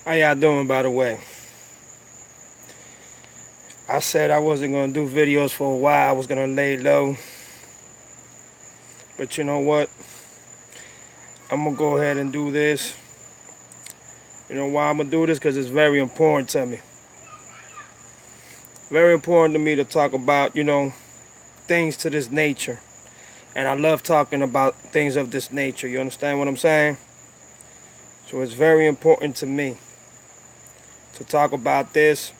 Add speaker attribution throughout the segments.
Speaker 1: How y'all doing, by the way? I said I wasn't going to do videos for a while. I was going to lay low. But you know what? I'm going to go ahead and do this. You know why I'm going to do this? Because it's very important to me. Very important to me to talk about, things to this nature. And I love talking about things of this nature. You understand what I'm saying? So it's very important to me to talk about this.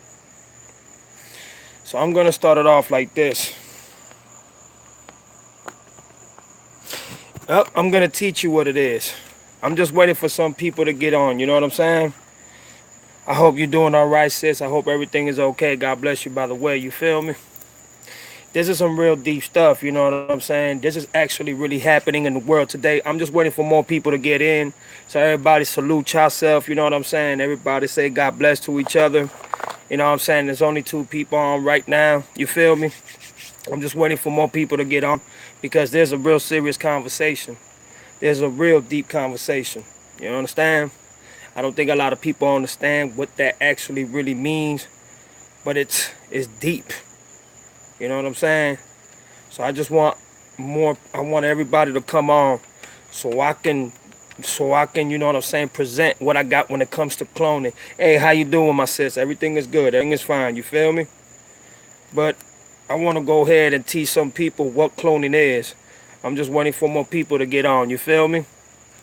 Speaker 1: So I'm going to start it off like this. I'm going to teach you what it is. I'm just waiting for some people to get on. You know what I'm saying? I hope you're doing all right, sis. I hope everything is okay. God bless you, by the way. You feel me? This is some real deep stuff. You know what I'm saying? This is actually really happening in the world today. I'm just waiting for more people to get in. So everybody salute yourself. You know what I'm saying? Everybody say God bless to each other. You know what I'm saying? There's only 2 people on right now. You feel me? I'm just waiting for more people to get on because there's a real serious conversation. There's a real deep conversation. You understand? I don't think a lot of people understand what that actually really means, but it's deep. You know what I'm saying? So I just want more. I want everybody to come on, so I can, you know what I'm saying, present what I got when it comes to cloning. Hey, how you doing, my sis? Everything is good. Everything is fine. You feel me? But I want to go ahead and teach some people what cloning is. I'm just waiting for more people to get on. You feel me?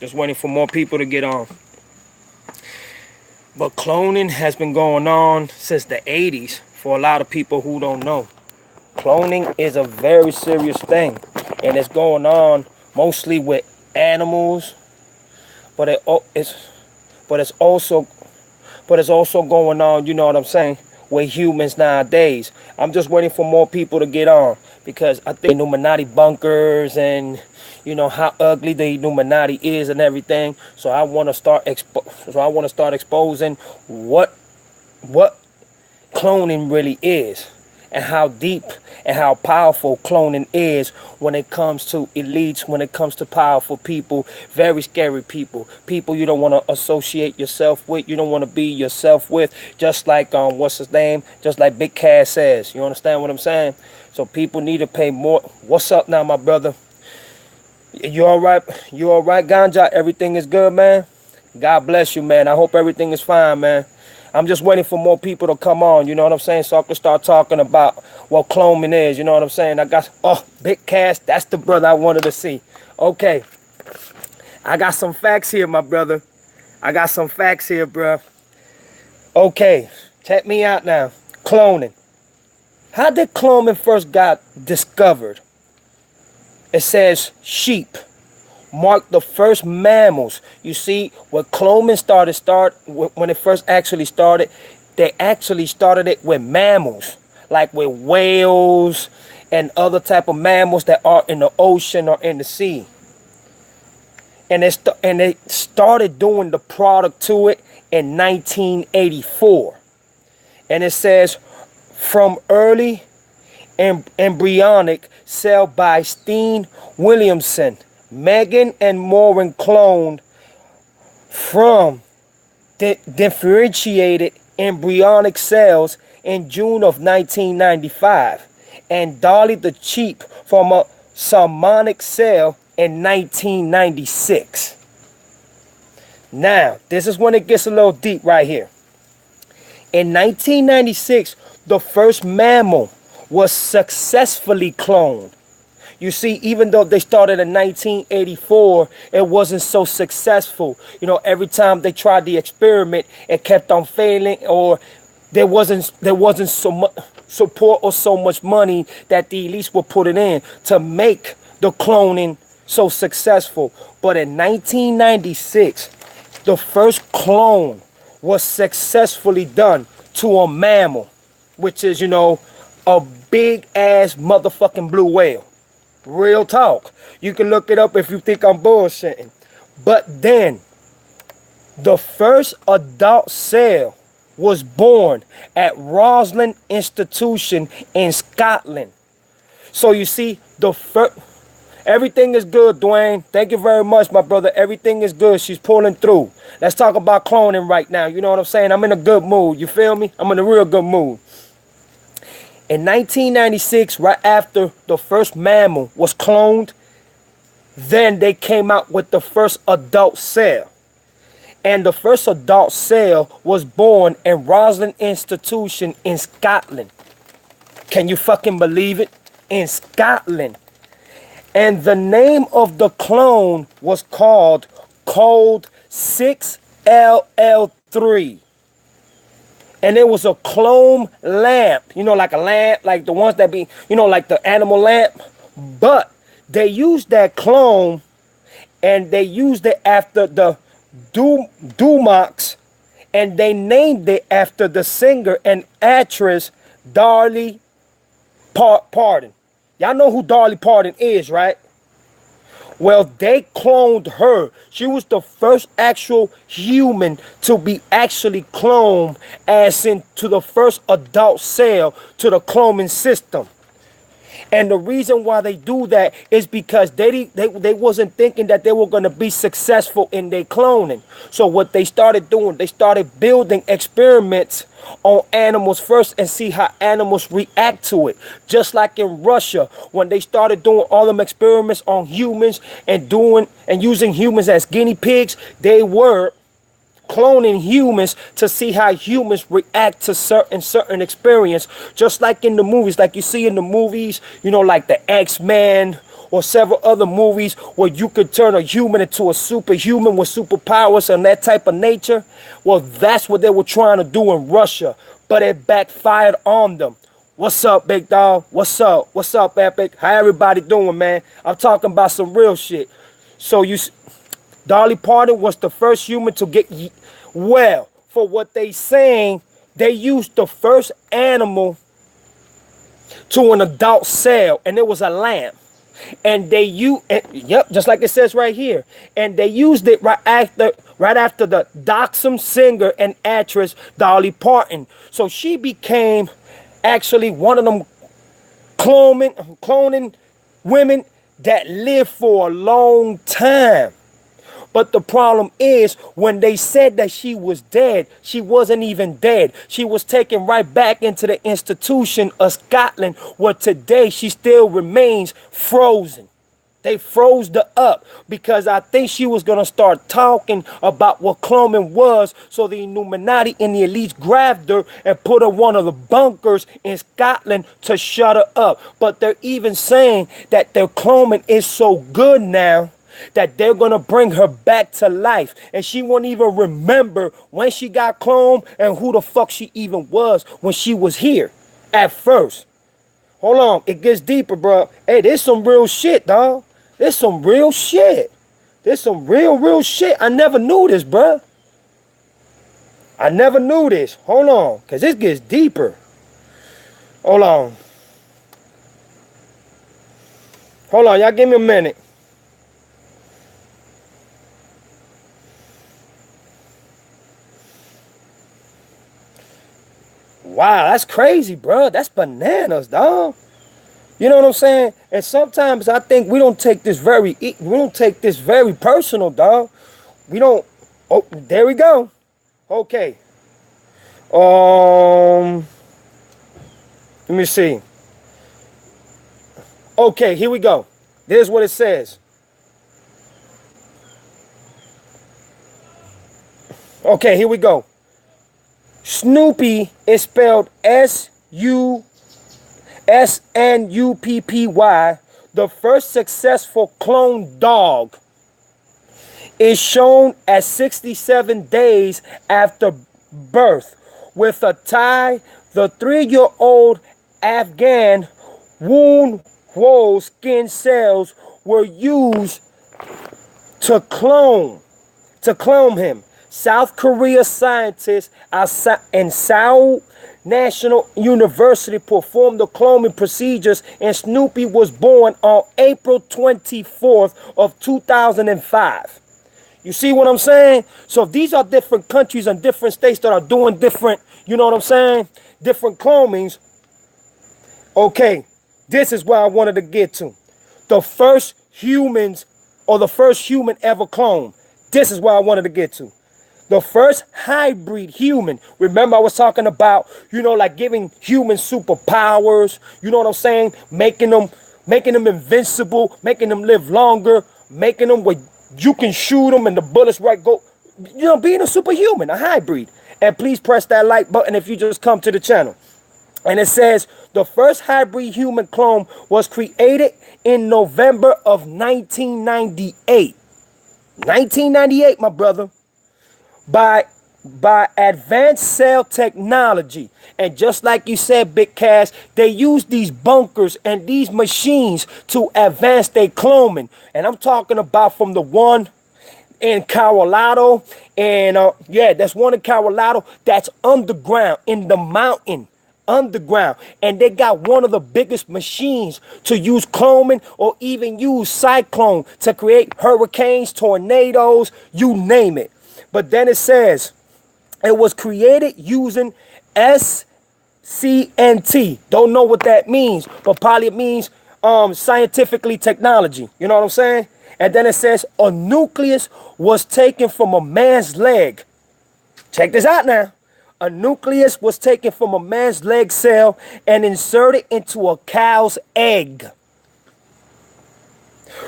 Speaker 1: Just waiting for more people to get on. But cloning has been going on since the 80s for a lot of people who don't know. Cloning is a very serious thing, and it's going on mostly with animals, but it's also going on, you know what I'm saying, with humans nowadays. I'm just waiting for more people to get on because I think Illuminati bunkers and you know how ugly the Illuminati is and everything. So I want to start exposing what cloning really is and how deep and how powerful cloning is when it comes to elites, when it comes to powerful people, very scary people, people you don't want to associate yourself with, you don't want to be yourself with, just like what's his name, just like Big Cass says. You understand what I'm saying? So people need to pay more. What's up now, my brother? You all right? You all right, Ganja? Everything is good, man? God bless you, man. I hope everything is fine, man. I'm just waiting for more people to come on, you know what I'm saying, so I can start talking about what cloning is, you know what I'm saying. I got, Big Cass, that's the brother I wanted to see. Okay, I got some facts here, my brother. I got some facts here, bruh. Okay, check me out now. Cloning. How did cloning first got discovered? It says sheep marked the first mammals. You see, when cloning when it first actually started, they actually started it with mammals, like with whales and other type of mammals that are in the ocean or in the sea. And they started doing the product to it in 1984. And it says, from early embryonic cell by Steen Williamson, Megan and Morin cloned from differentiated embryonic cells in June of 1995, and Dolly the Sheep from a salmonic cell in 1996. Now, this is when it gets a little deep right here. In 1996, the first mammal was successfully cloned. You see, even though they started in 1984, it wasn't so successful. You know, every time they tried the experiment, it kept on failing, or there wasn't so much support or so much money that the elites were putting in to make the cloning so successful. But in 1996, the first clone was successfully done to a mammal, which is, you know, a big ass motherfucking blue whale. Real talk. You can look it up if you think I'm bullshitting. But then, the first adult cell was born at Roslin Institution in Scotland. So you see, Everything is good, Dwayne. Thank you very much, my brother. Everything is good. She's pulling through. Let's talk about cloning right now. You know what I'm saying? I'm in a good mood. You feel me? I'm in a real good mood. In 1996, right after the first mammal was cloned, then they came out with the first adult cell. And the first adult cell was born in Roslin Institution in Scotland. Can you fucking believe it? In Scotland. And the name of the clone was called Code 6LL3. And it was a clone lamp. You know, like a lamp, like the ones that be, you know, like the animal lamp. But they used that clone and they used it after the Dumox, and they named it after the singer and actress Dolly Parton. Y'all know who Dolly Parton is, right? Well, they cloned her. She was the first actual human to be actually cloned, as into the first adult cell to the cloning system. And the reason why they do that is because they wasn't thinking that they were going to be successful in their cloning. So what they started doing, they started building experiments on animals first and see how animals react to it. Just like in Russia, when they started doing all them experiments on humans and using humans as guinea pigs, they were cloning humans to see how humans react to certain experience, just like in the movies, like you see in the movies, you know, like the X-Men or several other movies where you could turn a human into a superhuman with superpowers and that type of nature. Well, that's what they were trying to do in Russia, but it backfired on them. What's up, big dog? What's up? What's up, Epic? How everybody doing, man? I'm talking about some real shit. So Dolly Parton was the first human to get, well, for what they saying, they used the first animal to an adult cell, and it was a lamb. And yep, just like it says right here. And they used it right after the Doxum singer and actress Dolly Parton. So she became actually one of them cloning women that lived for a long time. But the problem is, when they said that she was dead, she wasn't even dead. She was taken right back into the institution of Scotland, where today she still remains frozen. They froze her up because I think she was going to start talking about what cloning was. So the Illuminati and the elites grabbed her and put her in one of the bunkers in Scotland to shut her up. But they're even saying that their cloning is so good now that they're going to bring her back to life. And she won't even remember when she got cloned and who the fuck she even was when she was here at first. Hold on. It gets deeper, bro. Hey, there's some real shit, dog. There's some real shit. There's some real shit. I never knew this, bro. I never knew this. Hold on. Because this gets deeper. Hold on. Hold on. Y'all give me a minute. Wow, that's crazy, bro. That's bananas, dog. You know what I'm saying? And sometimes I think we don't take this very personal, dog. We don't. Oh, there we go. Okay. Let me see. Okay, here we go. There's what it says. Okay, here we go. Snoopy is spelled Snuppy. The first successful clone dog is shown at 67 days after birth. With a tie, the 3-year-old Afghan wound whole skin cells were used to clone him. South Korea scientists in Seoul National University performed the cloning procedures, and Snoopy was born on April 24th of 2005. You see what I'm saying? So these are different countries and different states that are doing different, you know what I'm saying? Different clonings. Okay, this is where I wanted to get to. The first humans, or the first human ever cloned. This is where I wanted to get to. The first hybrid human. Remember I was talking about, like giving humans superpowers, you know what I'm saying? Making them invincible, making them live longer, making them where you can shoot them and the bullets go, being a superhuman, a hybrid. And please press that like button if you just come to the channel. And it says the first hybrid human clone was created in November of 1998. 1998, my brother. By advanced cell technology. And just like you said, Big Cash, they use these bunkers and these machines to advance their cloning. And I'm talking about from the one in Colorado. And that's one in Colorado that's underground in the mountain. Underground. And they got one of the biggest machines to use cloning or even use cyclone to create hurricanes, tornadoes, you name it. But then it says it was created using SCNT. Don't know what that means, but probably it means scientifically technology. You know what I'm saying? And then it says a nucleus was taken from a man's leg. Check this out now. A nucleus was taken from a man's leg cell and inserted into a cow's egg,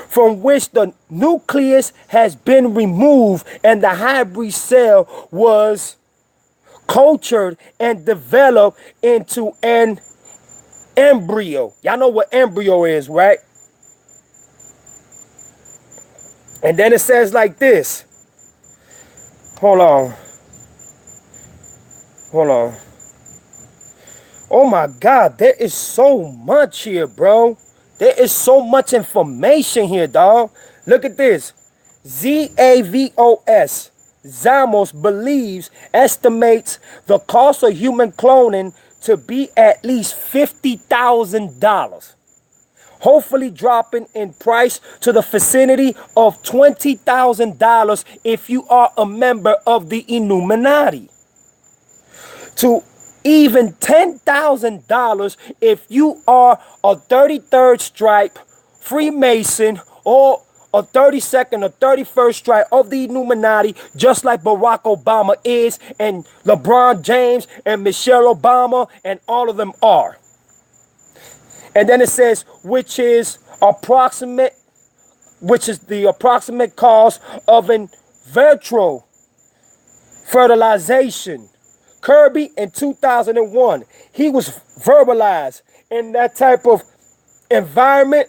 Speaker 1: from which the nucleus has been removed and the hybrid cell was cultured and developed into an embryo. Y'all know what embryo is, right? And then it says like this. Hold on. Oh my God, there is so much here, bro. There is so much information here, dog. Look at this. ZAVOS. Zamos estimates the cost of human cloning to be at least $50,000. Hopefully dropping in price to the vicinity of $20,000 if you are a member of the Illuminati. To even $10,000 if you are a 33rd stripe Freemason or a 32nd or 31st stripe of the Illuminati, just like Barack Obama is, and LeBron James and Michelle Obama, and all of them are. And then it says, which is the approximate cost of in vitro fertilization. Kirby in 2001, he was verbalized in that type of environment,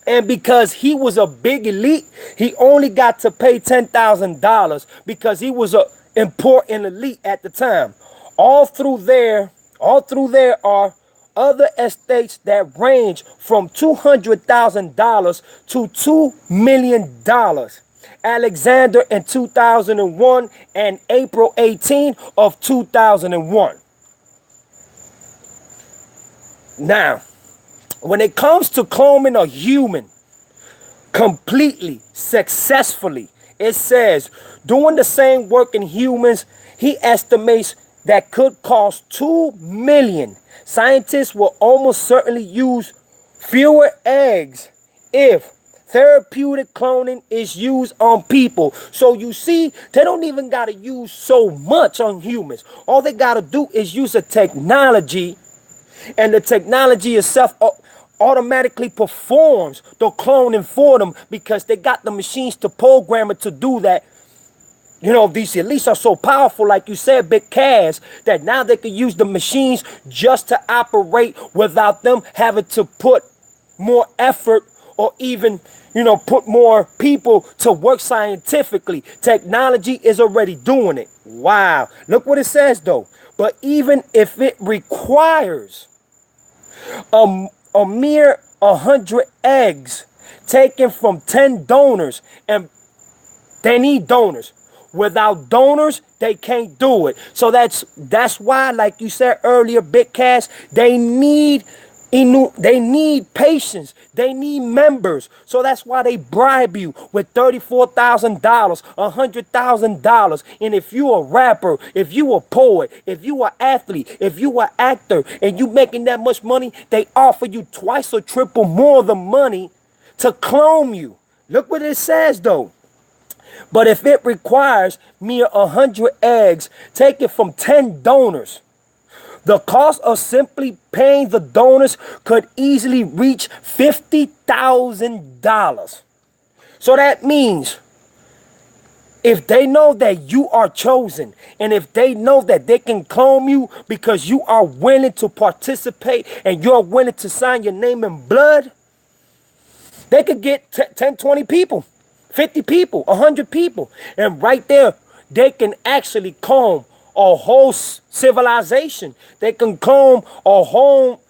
Speaker 1: and because he was a big elite, he only got to pay $10,000 because he was an important elite at the time. All through there are other estates that range from $200,000 to $2 million. Alexander in 2001 and April 18 of 2001. Now, when it comes to cloning a human completely, successfully, it says doing the same work in humans, he estimates that could cost $2 million. Scientists will almost certainly use fewer eggs if therapeutic cloning is used on people. So you see, they don't even got to use so much on humans. All they got to do is use a technology, and the technology itself automatically performs the cloning for them because they got the machines to program it to do that. You know, these elites are so powerful, like you said, Big Cass, that now they can use the machines just to operate without them having to put more effort or even, put more people to work scientifically. Technology is already doing it. Wow. Look what it says, though. But even if it requires a mere 100 eggs taken from 10 donors, and they need donors. Without donors, they can't do it. So that's why, like you said earlier, Big Cash, they need patience. They need members. So that's why they bribe you with $34,000, $100,000. And if you a rapper, if you a poet, if you an athlete, if you an actor, and you making that much money, they offer you twice or triple more the money to clone you. Look what it says though. But if it requires mere 100 eggs taken from 10 donors, the cost of simply paying the donors could easily reach $50,000. So that means if they know that you are chosen, and if they know that they can clone you because you are willing to participate and you're willing to sign your name in blood, they could get 10, 20 people, 50 people, 100 people. And right there, they can actually clone a whole civilization. They can clone a whole...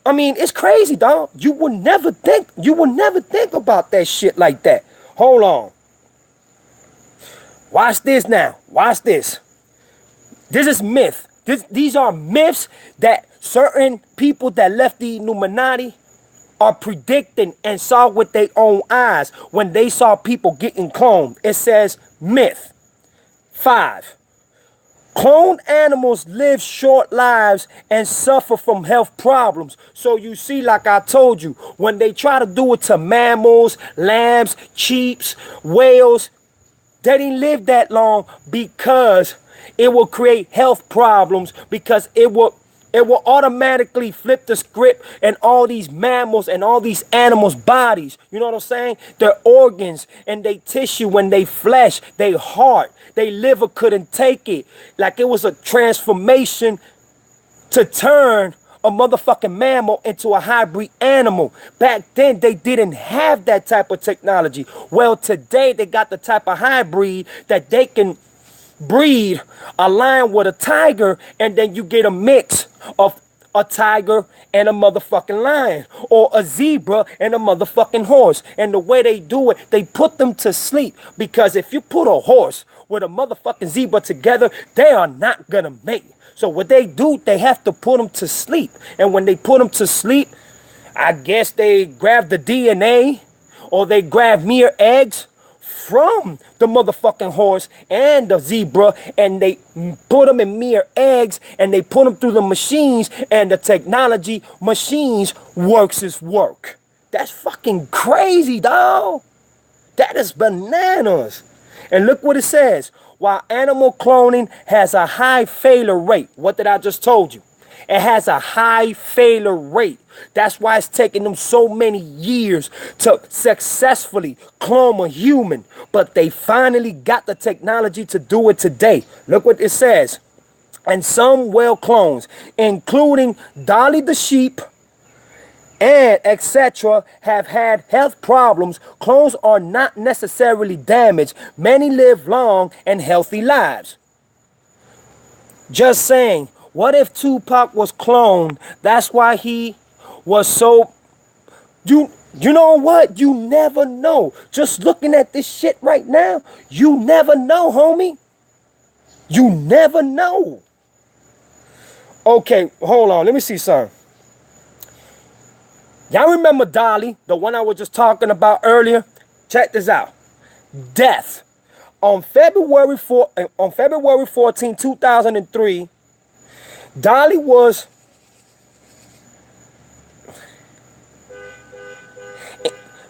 Speaker 1: I mean, it's crazy, dog. You would never think about that shit like that. Hold on. Watch this now. Watch this. This is myth. These are myths that certain people that left the Illuminati are predicting and saw with their own eyes when they saw people getting cloned. It says myth. 5. Cloned animals live short lives and suffer from health problems. So you see, like I told you, when they try to do it to mammals, lambs, sheep, whales, they didn't live that long because it will create health problems, because it will automatically flip the script and all these mammals and all these animals' bodies. You know what I'm saying? Their organs and their tissue and their flesh, their heart, their liver couldn't take it. Like it was a transformation to turn a motherfucking mammal into a hybrid animal. Back then, they didn't have that type of technology. Well, today, they got the type of hybrid that they can breed a lion with a tiger, and then you get a mix of a tiger and a motherfucking lion, or a zebra and a motherfucking horse. And the way they do it, they put them to sleep, because if you put a horse with a motherfucking zebra together, they are not gonna mate. So what they do, they have to put them to sleep. And when they put them to sleep, I guess they grab the DNA, or they grab mere eggs from the motherfucking horse and the zebra, and they put them in mere eggs, and they put them through the machines, and the technology machines works its work. That's fucking crazy, dog. That is bananas. And look what it says. While animal cloning has a high failure rate, what did I just told you? It has a high failure rate. That's why it's taking them so many years to successfully clone a human. But they finally got the technology to do it today. Look what it says. And some well clones, including Dolly the sheep and etc., have had health problems. Clones are not necessarily damaged. Many live long and healthy lives. Just saying, what if Tupac was cloned? That's why he was so... You know what? You never know. Just looking at this shit right now, you never know, homie. You never know. Okay, hold on. Let me see something. Y'all remember Dolly, the one I was just talking about earlier? Check this out. Death. On February 14, 2003, Dolly was...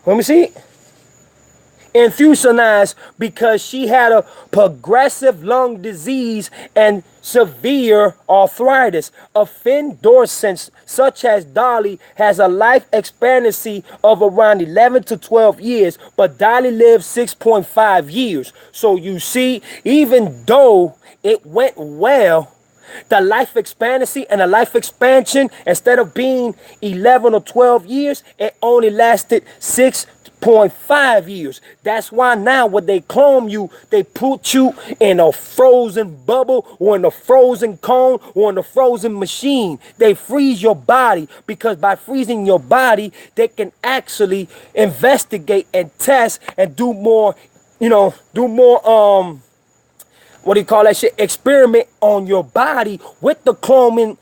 Speaker 1: Let me see. Infusionized because she had a progressive lung disease and severe arthritis. A Finn Dorset, such as Dolly, has a life expectancy of around 11 to 12 years, but Dolly lived 6.5 years. So you see, even though it went well, the life expectancy and the life expansion, instead of being 11 or 12 years, it only lasted 6.5 years. That's why now when they clone you, they put you in a frozen bubble, or in a frozen cone, or in a frozen machine. They freeze your body, because by freezing your body, they can actually investigate and test and do more, what do you call that shit? Experiment on your body with the cloning,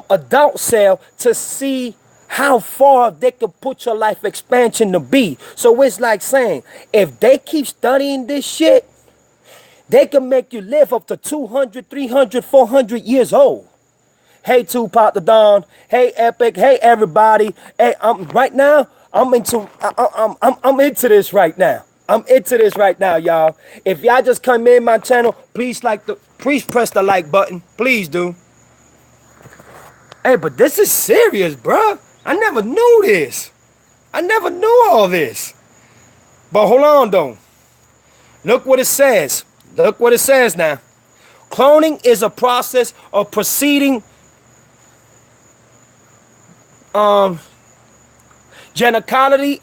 Speaker 1: adult cell, to see how far they could put your life expansion to be. So it's like saying, if they keep studying this shit, they can make you live up to 200, 300, 400 years old. Hey, Tupac the Don. Hey, Epic. Hey, everybody. Hey, right now, I'm into this right now. I'm into this right now, y'all. If y'all just come in my channel, please press the like button. Please do. Hey, but this is serious, bruh. I never knew this. I never knew all this. But hold on, though. Look what it says. Look what it says now. Cloning is a process of proceeding genetically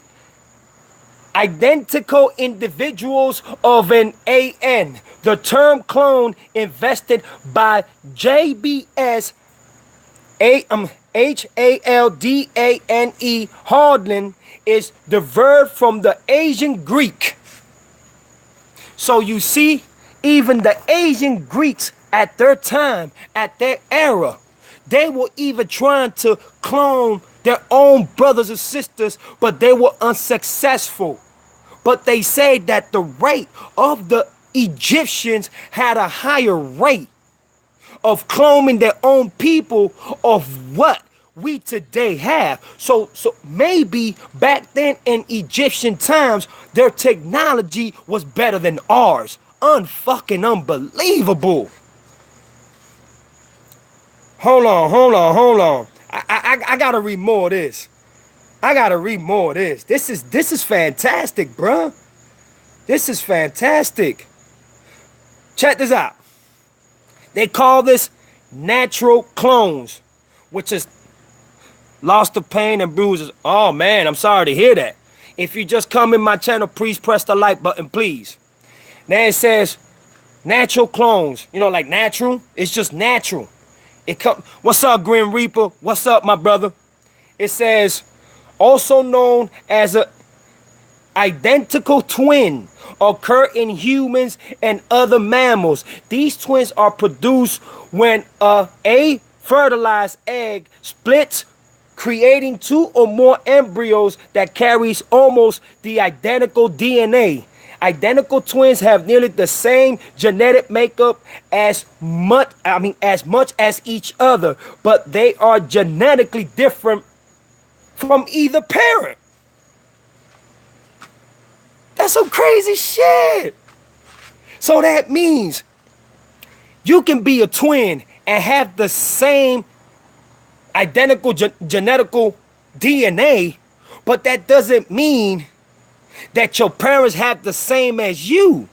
Speaker 1: identical individuals of an AN. The term clone invented by JBS Haldane Haldane is derived from the Asian Greek. So you see, even the Asian Greeks at their time, at their era, they were even trying to clone their own brothers and sisters, but they were unsuccessful. But they say that the rate of the Egyptians had a higher rate of cloning their own people of what we today have. So maybe back then in Egyptian times, their technology was better than ours. Unfucking unbelievable. Hold on. I gotta read more of this. This is fantastic, bruh. This is fantastic. Check this out. They call this natural clones, which is loss of pain and bruises. Oh man, I'm sorry to hear that. If you just come in my channel, please press the like button, please. Now it says natural clones. You know, like natural. It's just natural. What's up, Grim Reaper? What's up, my brother? It says also known as a identical twin occur in humans and other mammals. These twins are produced when a fertilized egg splits, creating two or more embryos that carries almost the identical DNA. Identical twins have nearly the same genetic makeup as much as each other, but they are genetically different from either parent. That's some crazy shit. So that means you can be a twin and have the same identical genetical DNA, but that doesn't mean that your parents have the same as you.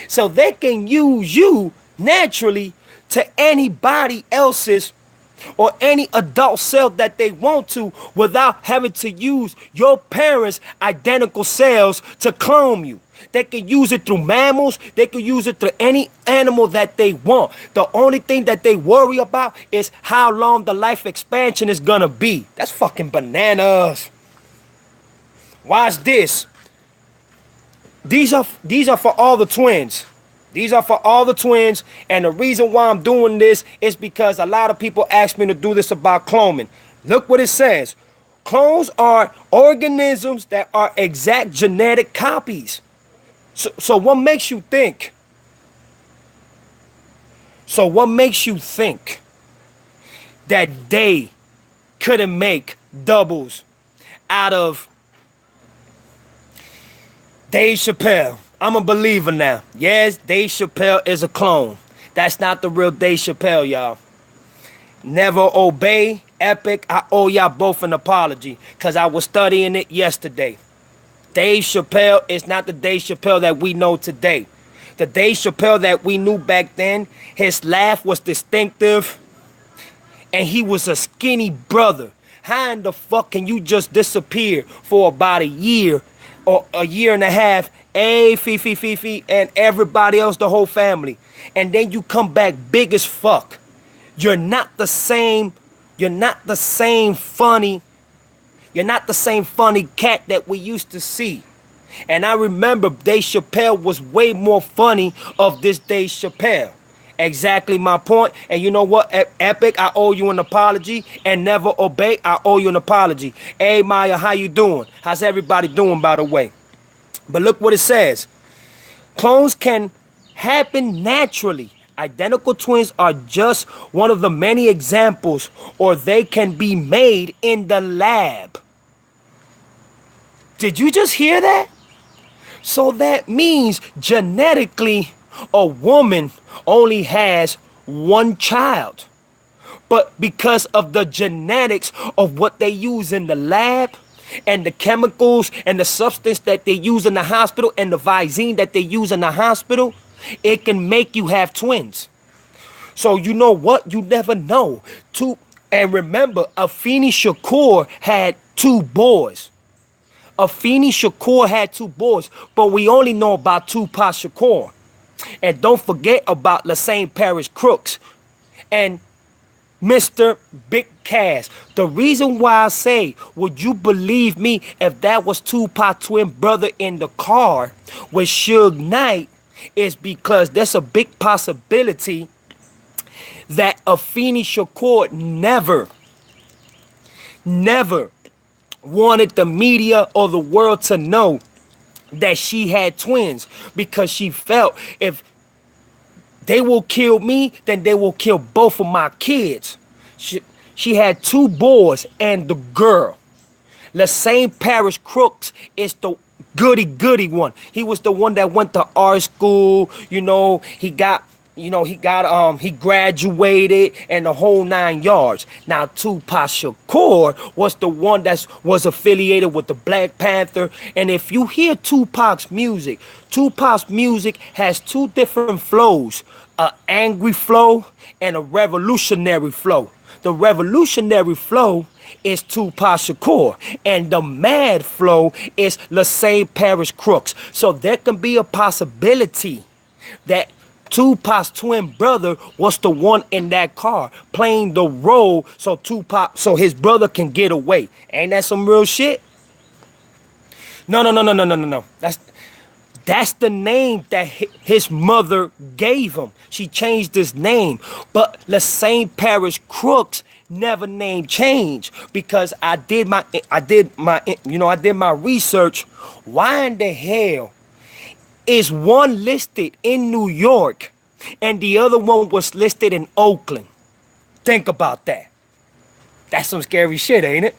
Speaker 1: So they can use you naturally to anybody else's or any adult cell that they want to without having to use your parents' identical cells to clone you. They can use it through mammals. They can use it through any animal that they want. The only thing that they worry about is how long the life expansion is gonna be. That's fucking bananas. Watch this. These are for all the twins. These are for all the twins, and the reason why I'm doing this is because a lot of people ask me to do this about cloning. Look what it says. Clones are organisms that are exact genetic copies. So what makes you think? So what makes you think that they couldn't make doubles out of Dave Chappelle? I'm a believer now. Yes, Dave Chappelle is a clone. That's not the real Dave Chappelle, y'all. Never Obey, Epic. I owe y'all both an apology because I was studying it yesterday. Dave Chappelle is not the Dave Chappelle that we know today. The Dave Chappelle that we knew back then, his laugh was distinctive and he was a skinny brother. How in the fuck can you just disappear for about a year or a year and a half? Hey, Fifi, and everybody else, the whole family. And then you come back big as fuck. You're not the same funny cat that we used to see. And I remember Dave Chappelle was way more funny of this Dave Chappelle. Exactly my point. And you know what, Epic, I owe you an apology. And Never Obey, I owe you an apology. Hey, Maya, how you doing? How's everybody doing, by the way? But look what it says. Clones can happen naturally. Identical twins are just one of the many examples, or they can be made in the lab. Did you just hear that? So that means genetically a woman only has one child. But because of the genetics of what they use in the lab and the chemicals and the substance that they use in the hospital and the Visine that they use in the hospital, it can make you have twins. So you know what? You never know. And remember, Afeni Shakur had two boys. Afeni Shakur had two boys, but we only know about Tupac Shakur. And don't forget about Lassane Parish Crooks and Mr. Big Cass. The reason why I say, would you believe me if that was Tupac's twin brother in the car with Suge Knight, is because there's a big possibility that Afeni Shakur never wanted the media or the world to know that she had twins, because she felt if they will kill me, then they will kill both of my kids. She had two boys and the girl. Lassane Parish Crooks is the goody one. He was the one that went to art school. He graduated and the whole 9 yards. Now Tupac Shakur was the one that was affiliated with the Black Panther. And if you hear Tupac's music has two different flows, an angry flow and a revolutionary flow. The revolutionary flow is Tupac Shakur, and the mad flow is Lassane Parish Crooks. So there can be a possibility that Tupac's twin brother was the one in that car playing the role so his brother can get away. Ain't that some real shit? No. That's the name that his mother gave him. She changed his name. But Lassane Parish Crooks never name change, because I did my research. Why in the hell is one listed in New York and the other one was listed in Oakland? Think about that. That's some scary shit, ain't it?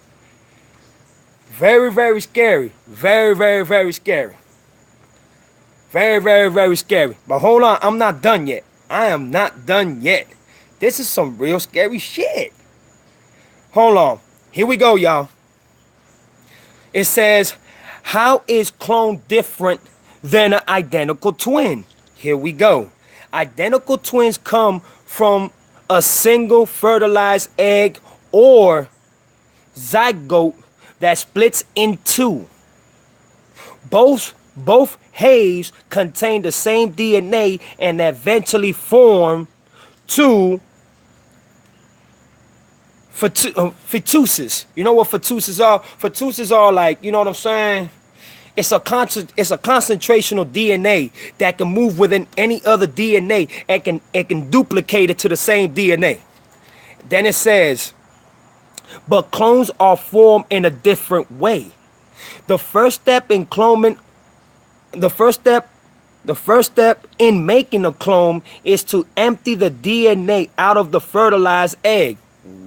Speaker 1: Very, very scary. Very, very, very scary. Very, very, very scary. But hold on, I'm not done yet. I am not done yet. This is some real scary shit. Hold on. Here we go, y'all. It says, how is clone different than an identical twin? Here we go. Identical twins come from a single fertilized egg or zygote that splits in two. Both halves contain the same DNA and eventually form two fetuses. You know what fetuses are? Fetuses are like, you know what I'm saying? It's a concentration of DNA that can move within any other DNA and can duplicate it to the same DNA. Then it says, but clones are formed in a different way. The first step in making a clone is to empty the DNA out of the fertilized egg.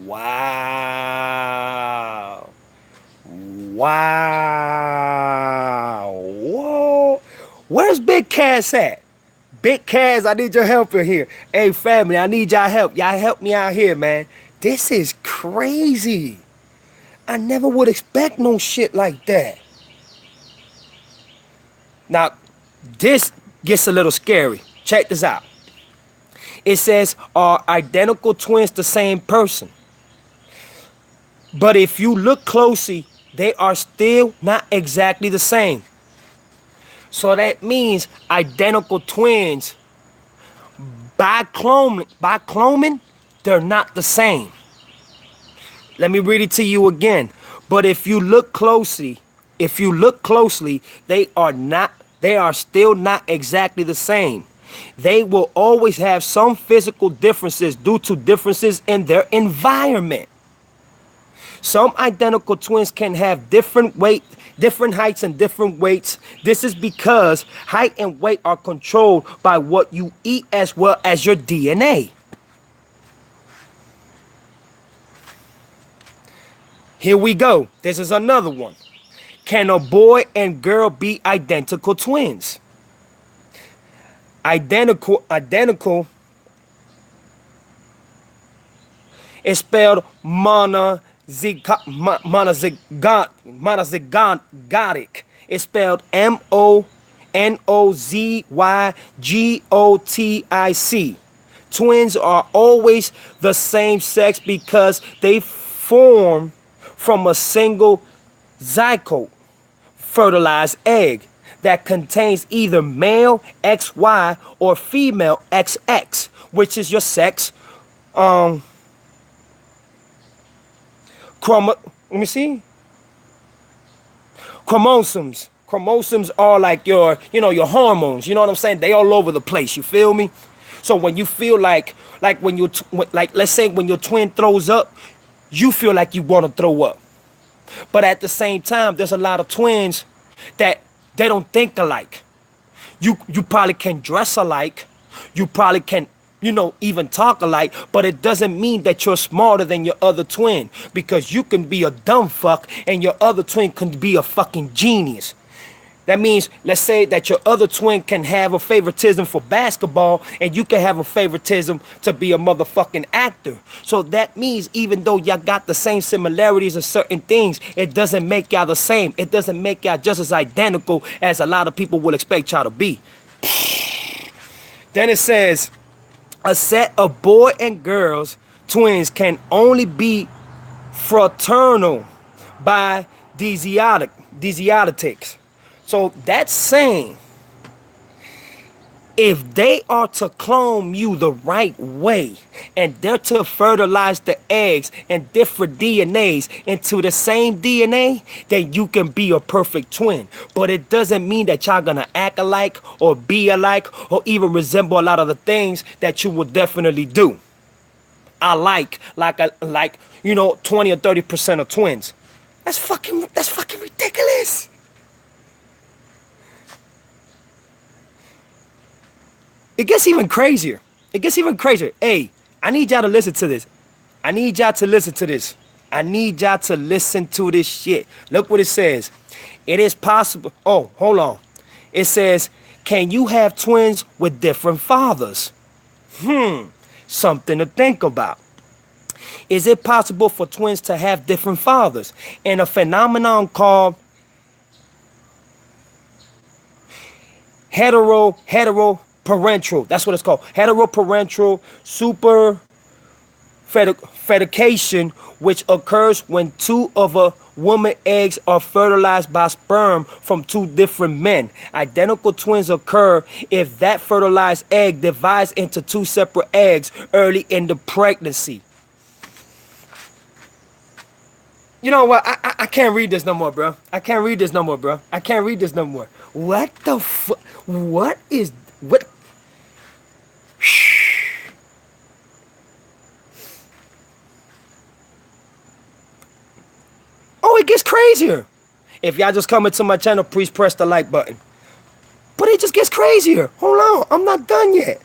Speaker 1: Wow. Whoa. Where's Big Cass at? Big Cass, I need your help in here. Hey, family, I need y'all help. Y'all help me out here, man. This is crazy. I never would expect no shit like that. Now, this gets a little scary. Check this out. It says, are identical twins the same person? But if you look closely, they are still not exactly the same. So that means identical twins, by cloning, they're not the same. Let me read it to you again. But if you look closely, they are still not exactly the same. They will always have some physical differences due to differences in their environment. Some identical twins can have different heights and different weights. This is because height and weight are controlled by what you eat as well as your DNA. Here we go. This is another one. Can a boy and girl be identical twins? Identical is spelled monozygotic. It's spelled Monozygotic. Twins are always the same sex because they form from a single zygote, fertilized egg, that contains either male XY or female XX, which is your sex. Let me see. Chromosomes. Chromosomes are like your hormones. You know what I'm saying? They all over the place. You feel me? So when you feel like when you like, let's say when your twin throws up, you feel like you want to throw up. But at the same time, there's a lot of twins that they don't think alike. You probably can dress alike. You probably can, even talk alike, but it doesn't mean that you're smarter than your other twin, because you can be a dumb fuck and your other twin can be a fucking genius. That means, let's say that your other twin can have a favoritism for basketball and you can have a favoritism to be a motherfucking actor. So that means even though y'all got the same similarities in certain things, it doesn't make y'all the same. It doesn't make y'all just as identical as a lot of people will expect y'all to be. Then it says, a set of boy and girls twins can only be fraternal by dyadics. So that's saying if they are to clone you the right way and they're to fertilize the eggs and different DNAs into the same DNA, then you can be a perfect twin. But it doesn't mean that y'all gonna act alike or be alike or even resemble a lot of the things that you would definitely do. I like 20 or 30% of twins. That's fucking ridiculous. It gets even crazier. Hey, I need y'all to listen to this. I need y'all to listen to this shit. Look what it says. It is possible. Oh, hold on. It says, can you have twins with different fathers? Something to think about. Is it possible for twins to have different fathers? In a phenomenon called heteroparental. That's what it's called. Heteroparental superfecundation, which occurs when two of a woman's eggs are fertilized by sperm from two different men. Identical twins occur if that fertilized egg divides into two separate eggs early in the pregnancy. You know what? I can't read this no more, bro. I can't read this no more. What the fuck? What? Oh, it gets crazier. If y'all just come into my channel, please press the like button. But it just gets crazier. Hold on, I'm not done yet.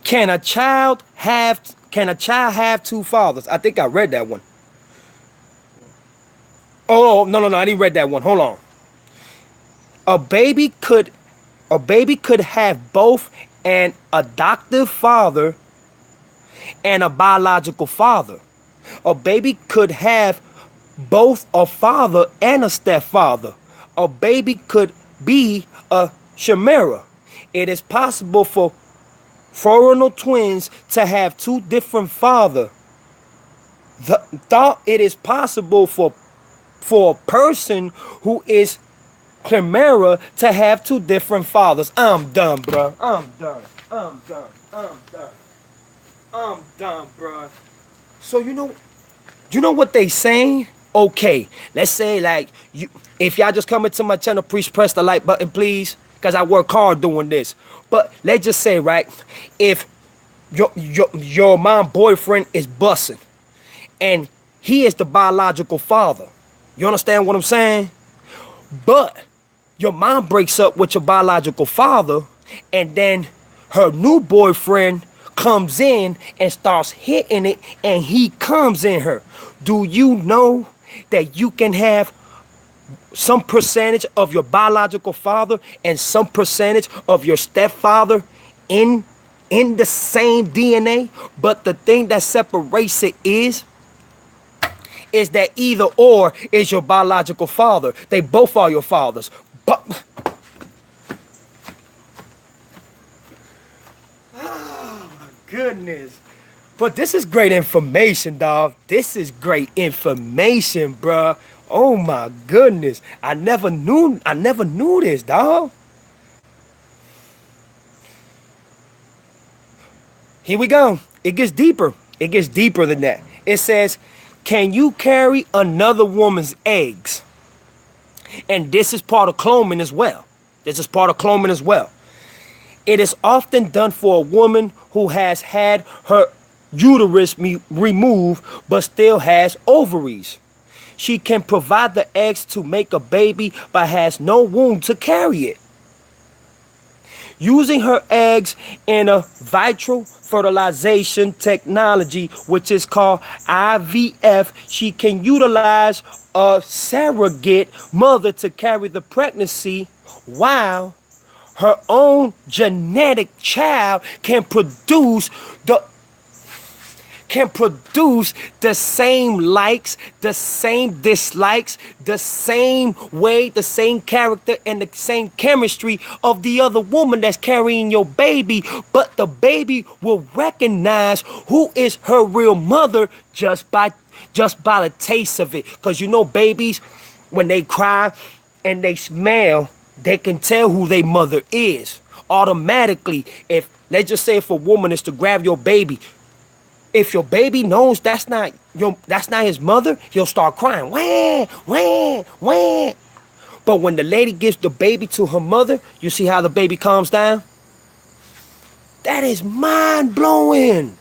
Speaker 1: Can a child have two fathers? I think I read that one. Oh, no, I didn't read that one. Hold on. A baby could have both an adoptive father and a biological father. A baby could have both a father and a stepfather. A baby could be a chimera. It is possible for fraternal twins to have two different fathers. Thought it is possible for a person who is chimera to have two different fathers. I'm done, bro. I'm done, bro. So you know what they saying? Okay, let's say like if y'all just come into my channel, please press the like button, please, because I work hard doing this. But let's just say, right, if your mom boyfriend is bussing and he is the biological father, you understand what I'm saying? But your mom breaks up with your biological father, and then her new boyfriend comes in and starts hitting it, and he comes in her. Do you know that you can have some percentage of your biological father and some percentage of your stepfather in the same DNA, but the thing that separates it is that either or is your biological father. They both are your fathers. But oh my goodness. But this is great information, dog. This is great information, bruh. Oh my goodness. I never knew this, dog. Here we go. It gets deeper. It gets deeper than that. It says, can you carry another woman's eggs? And this is part of cloning as well. This is part of cloning as well. It is often done for a woman who has had her uterus removed but still has ovaries. She can provide the eggs to make a baby but has no womb to carry it. Using her eggs in a vitro fertilization technology, which is called IVF, she can utilize a surrogate mother to carry the pregnancy while her own genetic child can produce the same likes, the same dislikes, the same way, the same character, and the same chemistry of the other woman that's carrying your baby. But the baby will recognize who is her real mother just by the taste of it. Because you know, babies, when they cry and they smell, they can tell who their mother is automatically. If let's just say if a woman is to grab your baby, if your baby knows that's not his mother, he'll start crying. Wah, wah, wah. But when the lady gives the baby to her mother, you see how the baby calms down? That is mind blowing.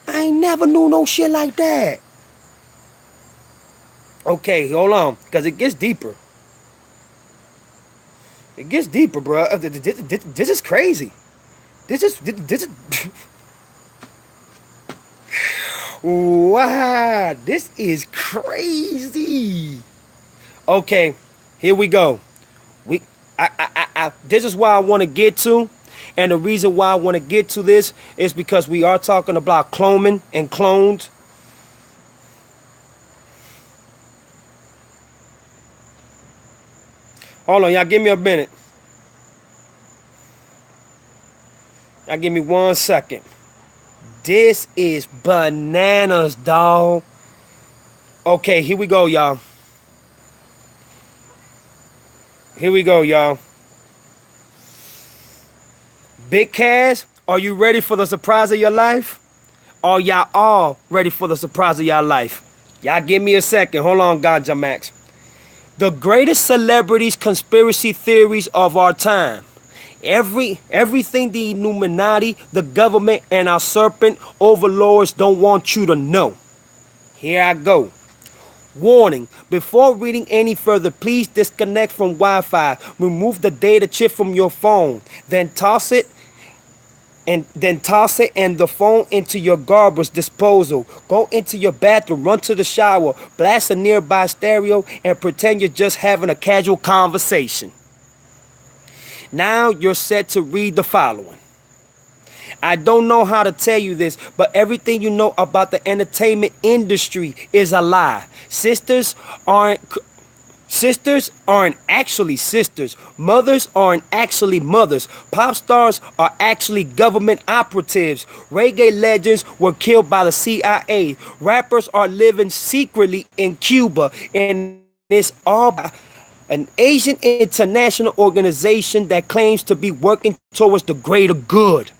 Speaker 1: I ain't never knew no shit like that. Okay, hold on, because it gets deeper. It gets deeper, bro. This is crazy. This is wow, this is crazy. Okay, here we go. This is why I want to get to, and the reason why I want to get to this is because we are talking about cloning and clones. Hold on, y'all, give me a minute. Y'all give me 1 second. This is bananas, dog. Okay, here we go, y'all. Here we go, y'all. Big Cash, are you ready for the surprise of your life? Are y'all all ready for the surprise of your life? Y'all give me a second. Hold on, Ganja Max. The greatest celebrities conspiracy theories of our time. Everything the Illuminati, the government, and our serpent overlords don't want you to know. Here I go. Warning, before reading any further, please disconnect from Wi-Fi. Remove the data chip from your phone. Then toss it and the phone into your garbage disposal. Go into your bathroom, run to the shower, blast a nearby stereo, and pretend you're just having a casual conversation. Now you're set to read the following. I don't know how to tell you this, but everything you know about the entertainment industry is a lie. Sisters aren't actually sisters. Mothers aren't actually mothers. Pop stars are actually government operatives. Reggae legends were killed by the CIA. Rappers are living secretly in Cuba, and it's all by an Asian international organization that claims to be working towards the greater good.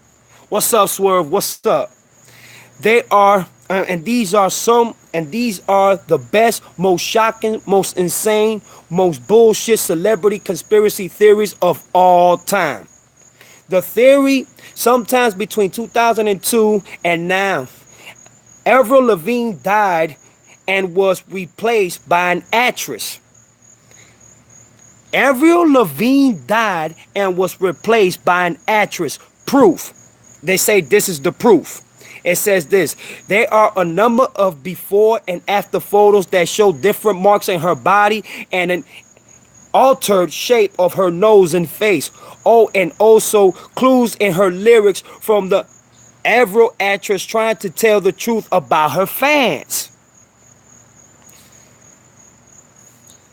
Speaker 1: What's up, Swerve? What's up? They are, these are the best, most shocking, most insane, most bullshit celebrity conspiracy theories of all time. The theory, sometimes between 2002 and now, Avril Lavigne died and was replaced by an actress. Avril Lavigne died and was replaced by an actress. Proof. They say this is the proof. It says this: there are a number of before and after photos that show different marks in her body and an altered shape of her nose and face. Oh, and also clues in her lyrics from the Avril actress trying to tell the truth about her fans.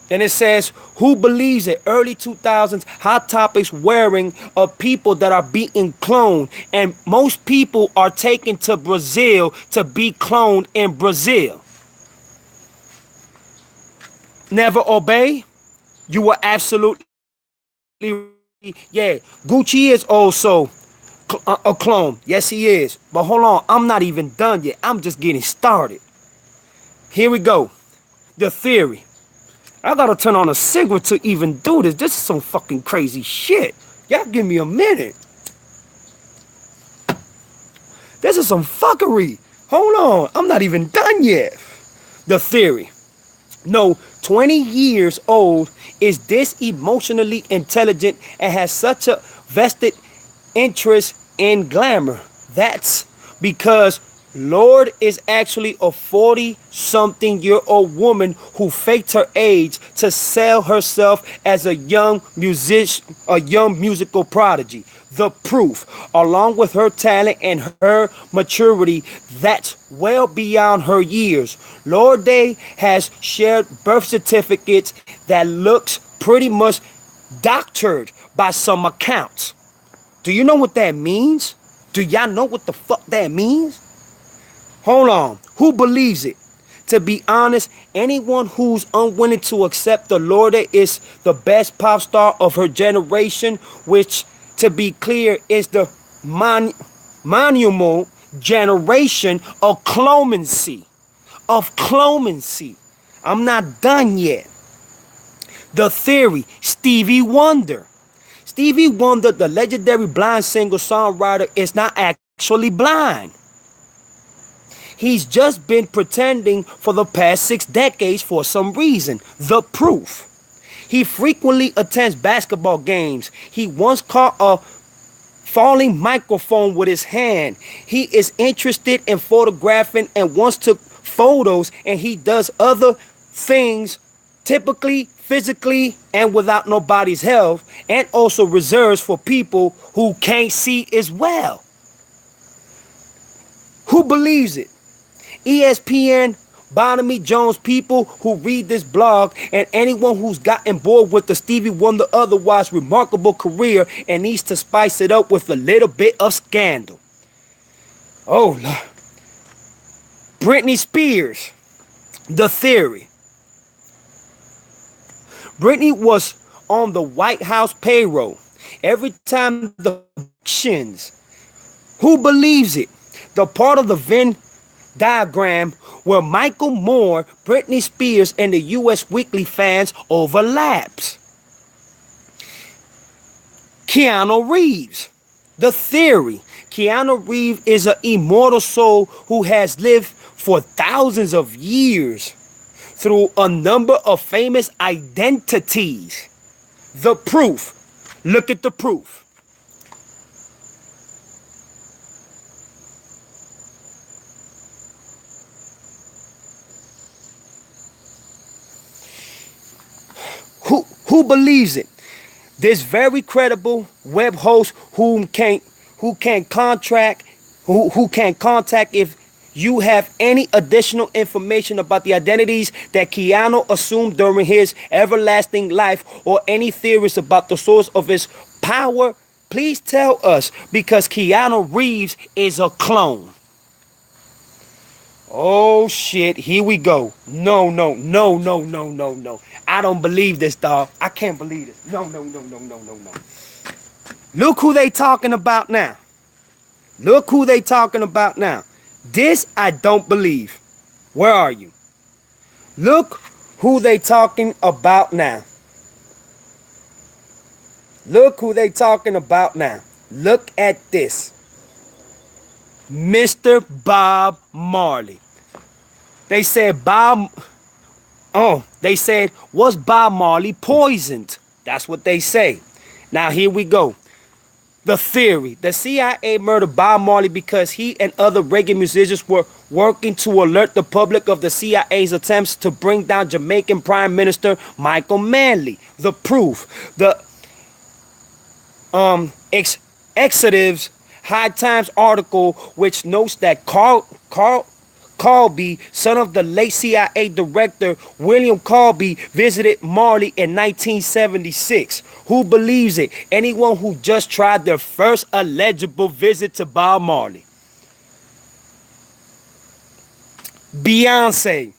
Speaker 1: Then it says, who believes it? Early 2000s hot topics wearing of people that are being cloned. And most people are taken to Brazil to be cloned in Brazil. Never obey? You were absolutely, yeah. Gucci is also a clone. Yes, he is. But hold on, I'm not even done yet. I'm just getting started. Here we go. The theory. I gotta turn on a cigarette to even do this. This is some fucking crazy shit. Y'all give me a minute. This is some fuckery. Hold on, I'm not even done yet. The theory. No, 20 years old is this emotionally intelligent and has such a vested interest in glamour. That's because Lord is actually a 40-something-year-old woman who faked her age to sell herself as a young musical prodigy. The proof, along with her talent and her maturity, that's well beyond her years. Lord Day has shared birth certificates that looks pretty much doctored by some accounts. Do you know what that means? Do y'all know what the fuck that means? Hold on. Who believes it? To be honest, anyone who's unwilling to accept the Lorde is the best pop star of her generation, which, to be clear, is the monumental generation of clomancy. I'm not done yet. The theory, Stevie Wonder. Stevie Wonder, the legendary blind singer-songwriter, is not actually blind. He's just been pretending for the past 6 decades for some reason. The proof. He frequently attends basketball games. He once caught a falling microphone with his hand. He is interested in photographing and once took photos, and he does other things, typically physically and without nobody's help, and also reserves for people who can't see as well. Who believes it? ESPN, Bonamy Jones, people who read this blog, and anyone who's gotten bored with the Stevie Wonder otherwise remarkable career and needs to spice it up with a little bit of scandal. Oh, Lord. Britney Spears. The theory. Britney was on the White House payroll every time the elections. Who believes it? The part of the Venn diagram where Michael Moore, Britney Spears, and the U.S. Weekly fans overlaps. Keanu Reeves. The theory. Keanu Reeves is an immortal soul who has lived for thousands of years through a number of famous identities. The proof. Look at the proof. Who believes it? This very credible web host who can contact if you have any additional information about the identities that Keanu assumed during his everlasting life, or any theories about the source of his power. Please tell us, because Keanu Reeves is a clone. Oh shit, here we go. No. I don't believe this, dog. I can't believe this. No. Look who they talking about now. This I don't believe. Where are you? Look who they talking about now. Look at this. Mr. Bob Marley. They said was Bob Marley poisoned? That's what they say. Now here we go. The theory. The CIA murdered Bob Marley because he and other reggae musicians were working to alert the public of the CIA's attempts to bring down Jamaican Prime Minister Michael Manley. The proof. The Exodus High Times article, which notes that Carl Colby, son of the late CIA director William Colby, visited Marley in 1976. Who believes it? Anyone who just tried their first illegible visit to Bob Marley. Beyonce.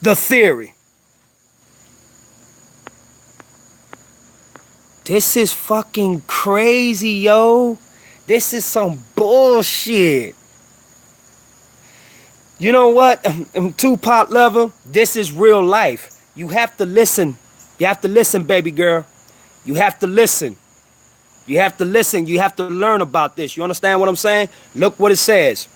Speaker 1: The theory. This is fucking crazy, yo. This is some bullshit. You know what? Tupac lover, this is real life. You have to listen. You have to listen, baby girl. You have to listen. You have to listen. You have to learn about this. You understand what I'm saying? Look what it says.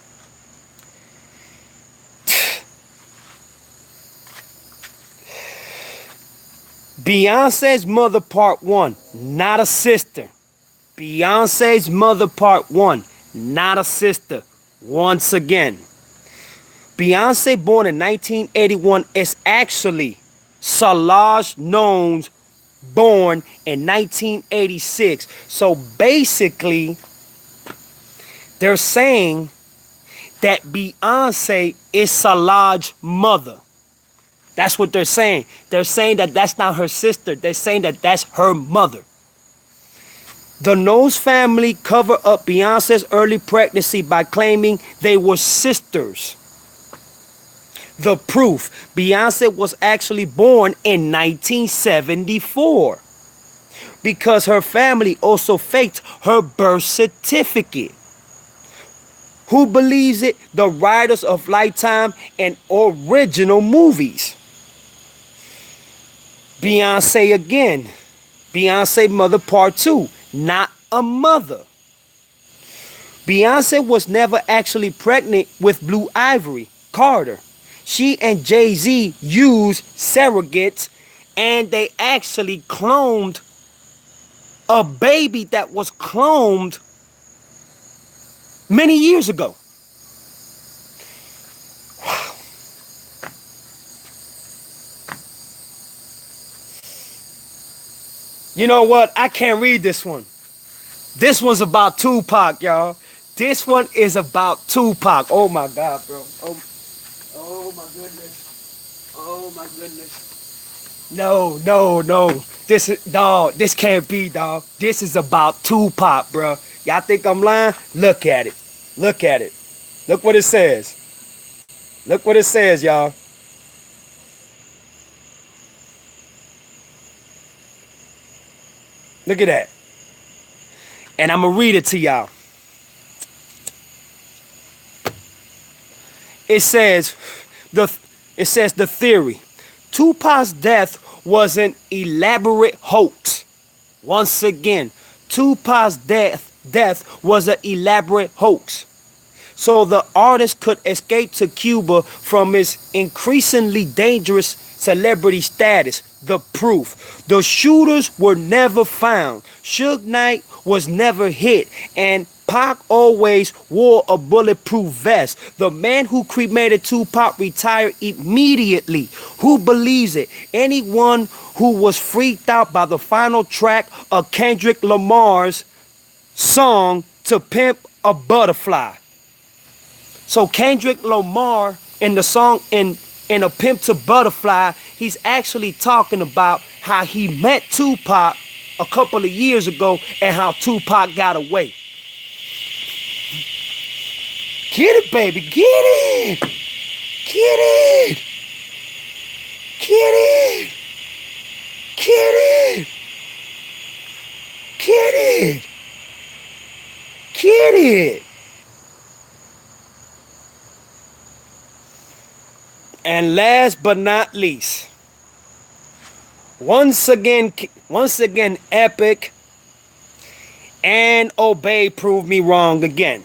Speaker 1: Beyonce's mother part 1, not a sister. Beyonce's mother part 1, not a sister. Once again. Beyonce, born in 1981, is actually Solange Knowles, born in 1986. So basically, they're saying that Beyonce is Solange's mother. That's what they're saying. They're saying that that's not her sister. They're saying that that's her mother. The Knowles family covered up Beyonce's early pregnancy by claiming they were sisters. The proof. Beyonce was actually born in 1974 because her family also faked her birth certificate. Who believes it? The writers of Lifetime and original movies. Beyonce again. Beyonce mother part 2. Not a mother. Beyonce was never actually pregnant with Blue Ivy Carter. She and Jay-Z used surrogates, and they actually cloned a baby that was cloned many years ago. Wow. You know what? I can't read this one. This one's about Tupac, y'all. This one is about Tupac. Oh my God, bro. Oh my goodness. Oh my goodness. No. This is, dog, this can't be, dog. This is about Tupac, bro. Y'all think I'm lying? Look at it. Look at it. Look what it says. Look what it says, y'all. Look at that. And I'm going to read it to y'all. It says the theory. Tupac's death was an elaborate hoax. Once again, Tupac's death was an elaborate hoax. So the artist could escape to Cuba from his increasingly dangerous celebrity status. The proof. The shooters were never found. Suge Knight was never hit. And Pac always wore a bulletproof vest. The man who cremated Tupac retired immediately. Who believes it? Anyone who was freaked out by the final track of Kendrick Lamar's song To Pimp a Butterfly. So Kendrick Lamar in the song in A Pimp to Butterfly, he's actually talking about how he met Tupac a couple of years ago and how Tupac got away. Get it, baby. Get it. Get it. Get it. Get it. Get it. Get it. And last but not least, once again, Epic and Obey proved me wrong again.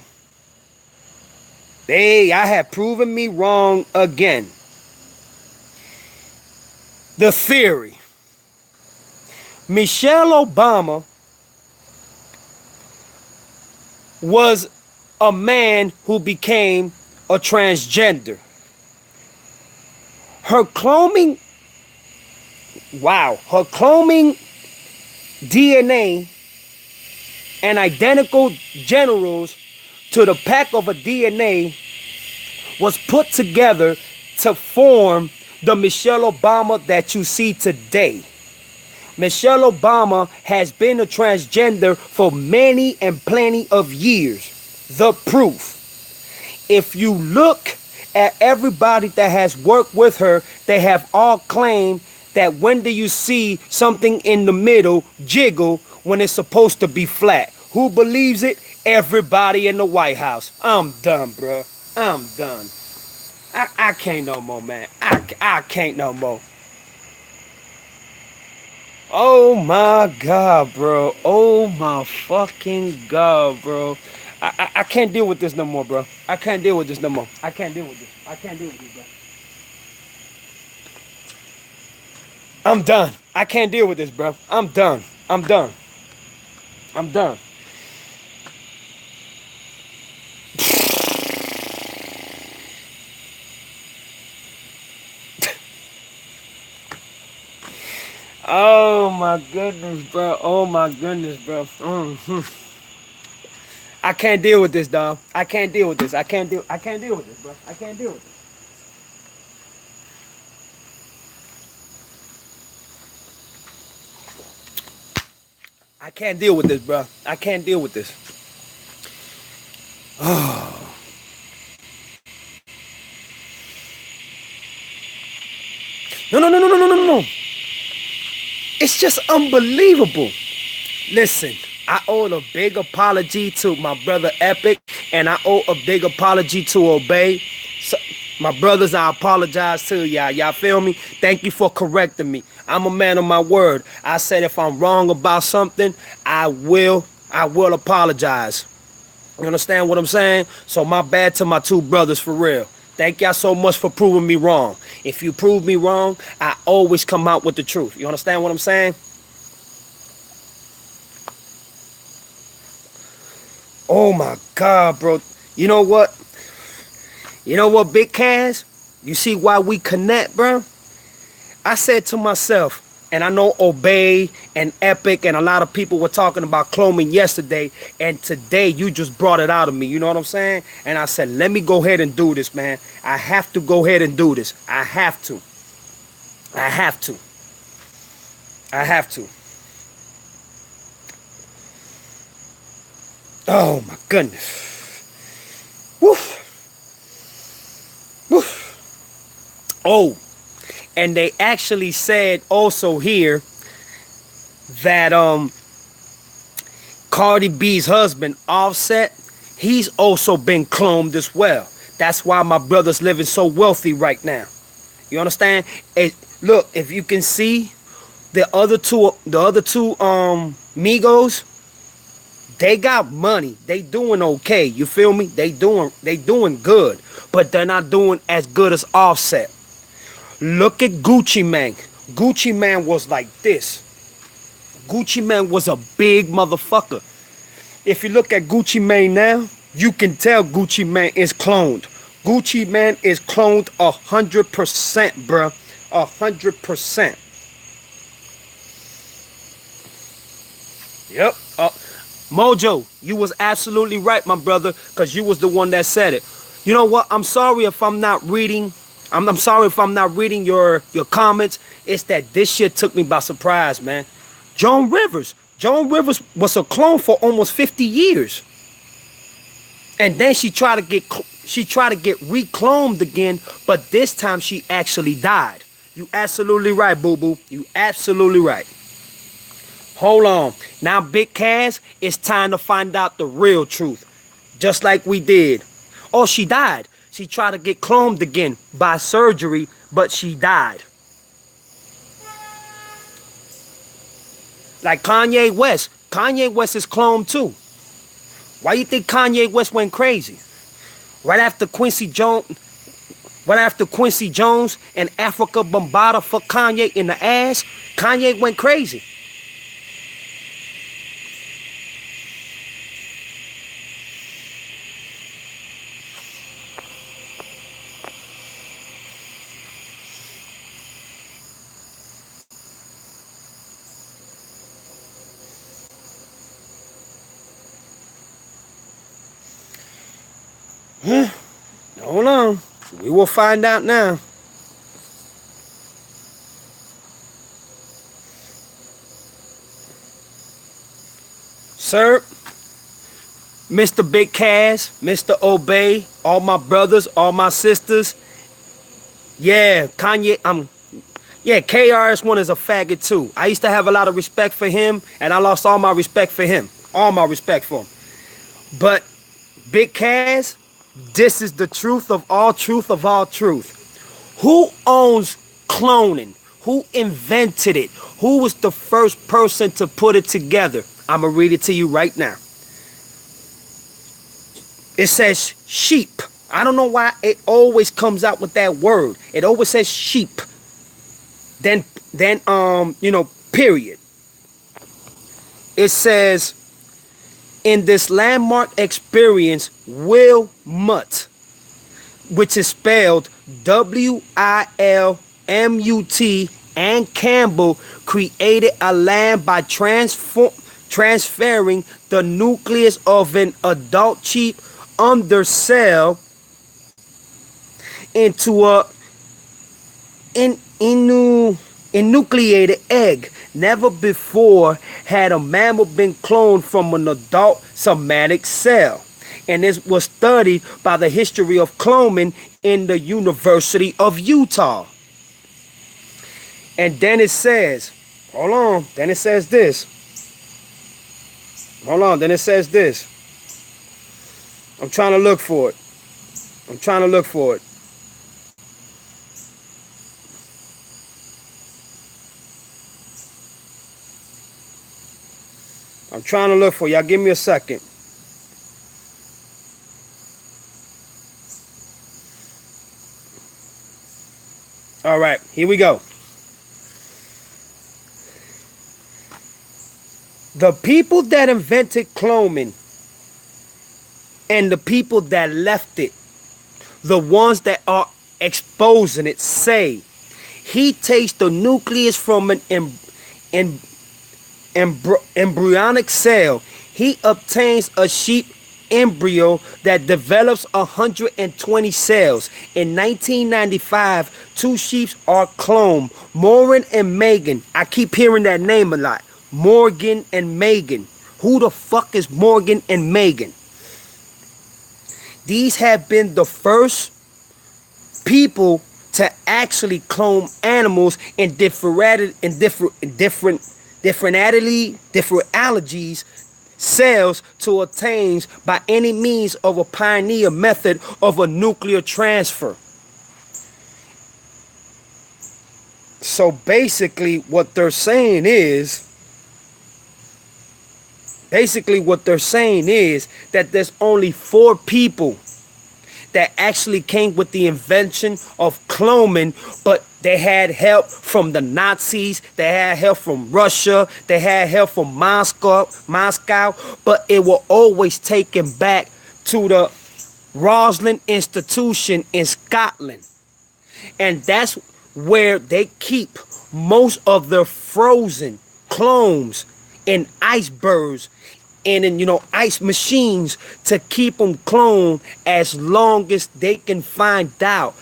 Speaker 1: I have proven me wrong again. The theory. Michelle Obama was a man who became a transgender. Her cloning, her cloning DNA and identical generals to the pack of a DNA was put together to form the Michelle Obama that you see today. Michelle Obama has been a transgender for many and plenty of years. The proof. If you look at everybody that has worked with her, they have all claimed that when do you see something in the middle jiggle when it's supposed to be flat? Who believes it? Everybody in the White House. I'm done, bro. I'm done. I can't no more, man. I can't no more. Oh my God, bro. Oh my fucking God, bro. I can't deal with this no more, bro. I can't deal with this no more. I can't deal with this. I can't deal with this, bro. I'm done. I can't deal with this, bro. I'm done. I'm done. I'm done. Oh my goodness, bro. Oh my goodness, bro. I can't deal with this, dog. I can't deal with this. I can't deal with this, bro. I can't deal with this. I can't deal with this, bro. I can't deal with this. Oh. No. It's just unbelievable. Listen, I owe a big apology to my brother Epic, and I owe a big apology to Obey. So, my brothers, I apologize to y'all. Y'all feel me? Thank you for correcting me. I'm a man of my word. I said if I'm wrong about something, I will apologize. You understand what I'm saying? So my bad to my two brothers for real. Thank y'all so much for proving me wrong. If you prove me wrong, I always come out with the truth. You understand what I'm saying? Oh my God, bro. You know what? You know what, Big Cass? You see why we connect, bro? I said to myself, and I know Obey and Epic and a lot of people were talking about cloning yesterday, and today you just brought it out of me, you know what I'm saying? And I said, let me go ahead and do this, man. I have to go ahead and do this. I have to. I have to. I have to. Oh my goodness. Woof. Woof. Oh. And they actually said also here that Cardi B's husband, Offset, he's also been cloned as well. That's why my brother's living so wealthy right now. You understand? Look, if you can see the other two Migos, they got money. They doing okay. You feel me? They doing good, but they're not doing as good as Offset. Look at Gucci Mane. Gucci Mane was like this. Gucci Mane was a big motherfucker. If you look at Gucci Mane now, you can tell Gucci Mane is cloned. Gucci Mane is cloned 100%, bruh. 100%. Yep. Mojo, you was absolutely right, my brother, because you was the one that said it. You know what? I'm sorry if I'm not reading. I'm sorry if I'm not reading your comments. It's that this shit took me by surprise, man. Joan Rivers was a clone for almost 50 years. And then she tried to get recloned again, but this time she actually died. You absolutely right, boo-boo. You absolutely right. Hold on. Now, Big Cass, it's time to find out the real truth. Just like we did. Oh, she died. She tried to get cloned again by surgery, but she died. Like Kanye West. Kanye West is cloned too. Why you think Kanye West went crazy? Right after Quincy Jones and Africa Bambaataa fucked Kanye in the ass, Kanye went crazy. Hold on. We will find out now. Sir, Mr. Big Cass, Mr. Obey, all my brothers, all my sisters. Yeah, Kanye, yeah, KRS-One is a faggot too. I used to have a lot of respect for him, and I lost all my respect for him. All my respect for him. But Big Cass, this is the truth of all truth. Who owns cloning? Who invented it? Who was the first person to put it together? I'm going to read it to you right now. It says sheep. I don't know why it always comes out with that word. It always says sheep. Then period. It says, in this landmark experience, Will Mutt, which is spelled W-I-L-M-U-T, and Campbell created a land by transferring the nucleus of an adult sheep undercell into a enucleated egg. Never before had a mammal been cloned from an adult somatic cell. And this was studied by the history of cloning in the University of Utah. And then it says, hold on, then it says this. Hold on, then it says this. I'm trying to look for it. I'm trying to look for it. I'm trying to look for y'all. Give me a second. All right, here we go. The people that invented cloning and the people that left it, the ones that are exposing it, say he takes the nucleus from an embryonic cell. He obtains a sheep embryo that develops 120 cells. In 1995, 2 sheep are cloned, Morgan and Megan. I keep hearing that name a lot. Morgan and Megan. Who the fuck is Morgan and Megan? These have been the first people to actually clone animals in different allergies cells to attain by any means of a pioneer method of a nuclear transfer. So basically what they're saying is that there's only 4 people that actually came with the invention of cloning, but they had help from the Nazis, they had help from Russia, they had help from Moscow, but it will always taken back to the Roslin Institution in Scotland. And that's where they keep most of their frozen clones in icebergs and in ice machines to keep them cloned as long as they can find out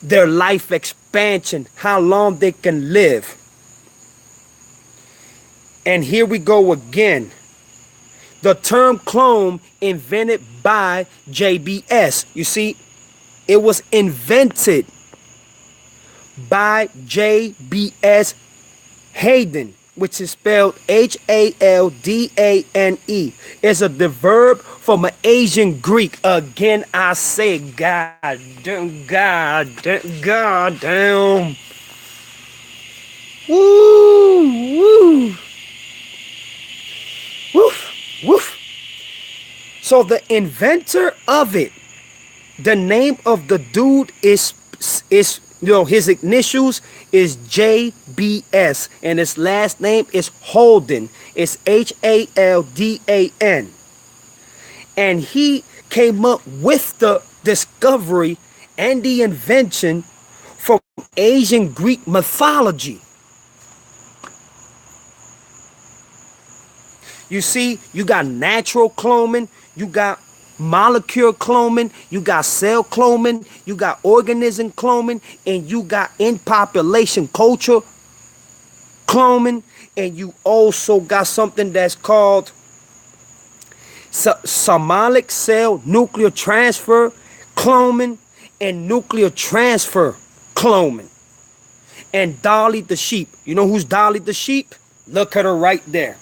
Speaker 1: their life expansion, how long they can live. And here we go again. The term clone invented by JBS. You see, it was invented by JBS Hayden, which is spelled Haldane. It's a verb from an Asian Greek. Again, I say, God damn. Woo. Woof. So the inventor of it, the name of the dude is his initials is JBS, and his last name is Holden. It's Haldan. And he came up with the discovery and the invention from Asian Greek mythology. You see, you got natural cloning, you got molecular cloning, you got cell cloning, you got organism cloning, and you got in population culture cloning, and you also got something that's called somatic cell nuclear transfer cloning and nuclear transfer cloning. And Dolly the sheep. You know who's Dolly the sheep? Look at her right there.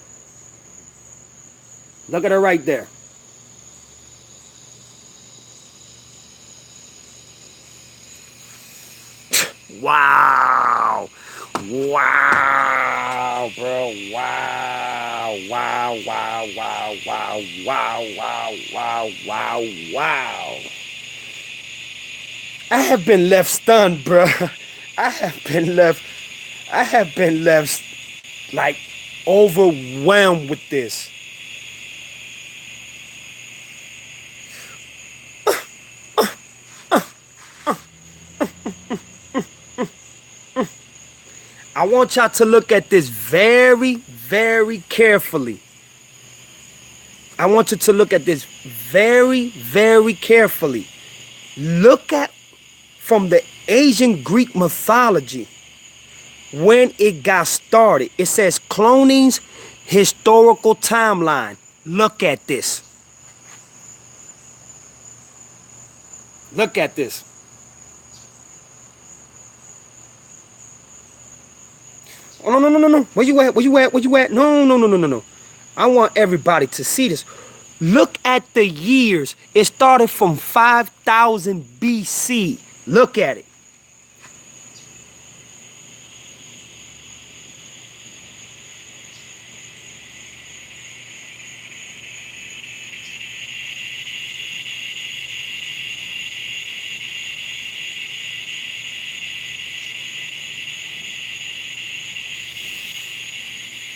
Speaker 1: Look at her right there. Wow. Wow, bro. Wow. Wow, wow, wow, wow, wow, wow, wow, wow, wow. I have been left stunned, bro. I have been left like overwhelmed with this. I want y'all to look at this very, very carefully. I want you to look at this very, very carefully. Look at from the Asian Greek mythology when it got started. It says cloning's historical timeline. Look at this. Look at this. Oh, no. Where you at? Where you at? Where you at? No. I want everybody to see this. Look at the years. It started from 5000 BC. Look at it.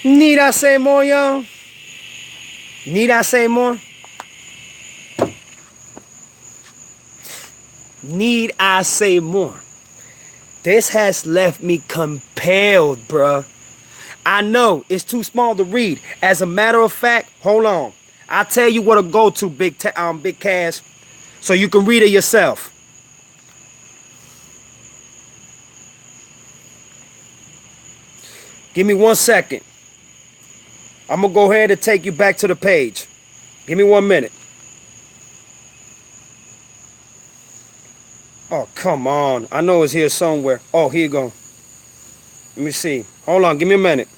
Speaker 1: Need I say more, y'all? Need I say more? Need I say more? This has left me compelled, bruh. I know it's too small to read. As a matter of fact, hold on. I'll tell you what to go to, Big Cass, so you can read it yourself. Give me 1 second. I'm going to go ahead and take you back to the page. Give me 1 minute. Oh, come on. I know it's here somewhere. Oh, here you go. Let me see. Hold on. Give me a minute.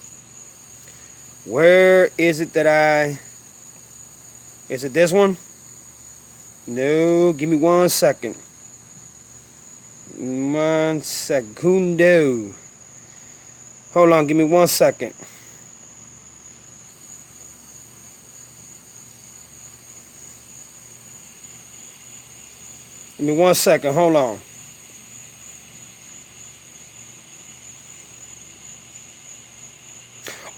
Speaker 1: Where is it that Is it this one? No. Give me 1 second. 1 segundo. Hold on. Give me 1 second. Give me 1 second. Hold on.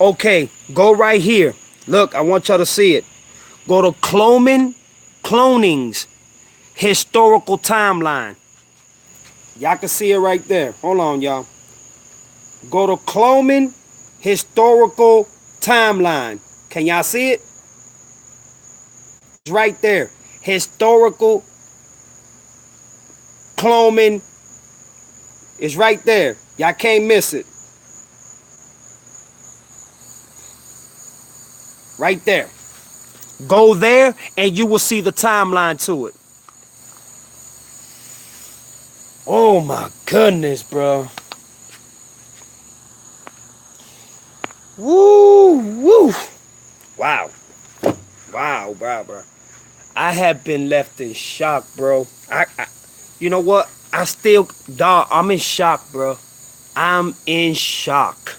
Speaker 1: Okay, go right here. Look, I want y'all to see it. Go to cloning's historical timeline. Y'all can see it right there. Hold on, y'all. Go to cloning historical timeline. Can y'all see it? It's right there. Historical cloning is right there. Y'all can't miss it. Right there. Go there and you will see the timeline to it. Oh my goodness, bro. Woo. Wow, bro. I have been left in shock, bro. You know what? I'm in shock, bro. I'm in shock.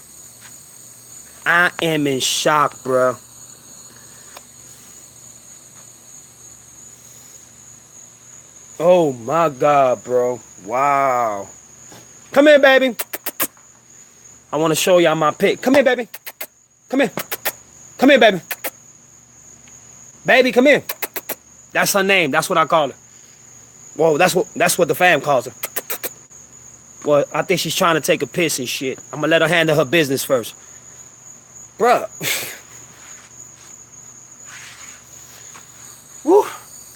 Speaker 1: I am in shock, bro. Oh my God, bro. Wow. Come here, baby. I want to show y'all my pic. Come here, baby. Come here. Come here, baby. Baby, come here. That's her name. That's what I call her. Whoa, that's what the fam calls her. Well, I think she's trying to take a piss and shit. I'm gonna let her handle her business first. Bruh. Woo.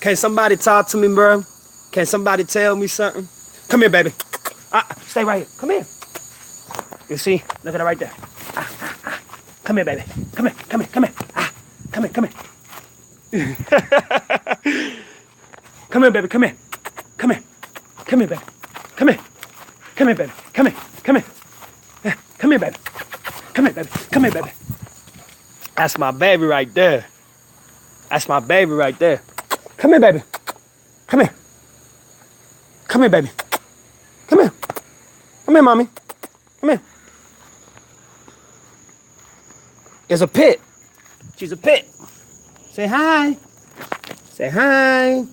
Speaker 1: Can somebody talk to me, bro? Can somebody tell me something? Come here, baby. Stay right here. Come here. You see? Look at her right there. Come here, baby. Come here. Come here. Come here. Come here. Come here. Come here, baby. Come here. Come here. Come here, baby. Come here. Come here, baby. Come here. Come here. Come here, baby. Come here, baby. Come here, baby. That's my baby right there. That's my baby right there. Come here, baby. Come here. Come here, baby. Come here. Come here, mommy. Come here. It's a pit. She's a pit. Say hi. Say hi.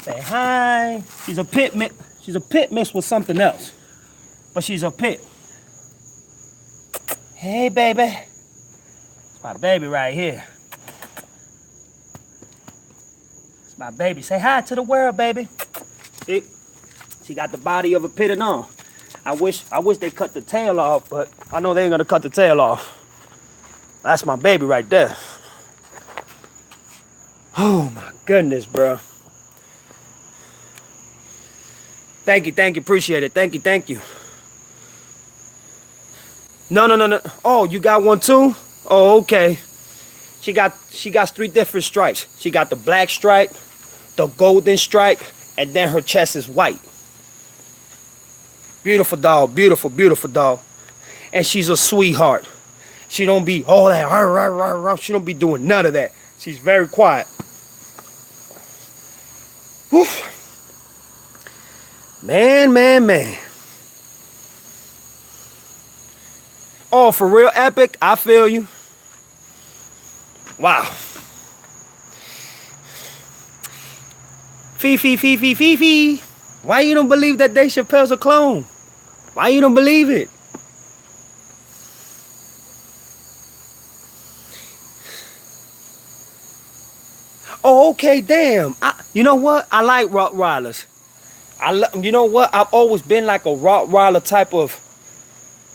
Speaker 1: Say hi. She's a pit mixed with something else. But she's a pit. Hey, baby. It's my baby right here. It's my baby. Say hi to the world, baby. See? She got the body of a pit and all. I wish they cut the tail off, but I know they ain't gonna cut the tail off. That's my baby right there. Oh my goodness, bro. Thank you, appreciate it. Thank you. No. Oh, you got one too? Oh, okay. She got 3 different stripes. She got the black stripe, the golden stripe, and then her chest is white. Beautiful dog, beautiful dog. And she's a sweetheart. She don't be all that, rah, rah. She don't be doing none of that. She's very quiet. Woof. Man. Oh, for real, Epic? I feel you. Wow. Fifi. Why you don't believe that Dave Chappelle's a clone? Why you don't believe it? Oh, okay, damn. You know what? I like Rottweilers. You know what? I've always been like a Rottweiler type of,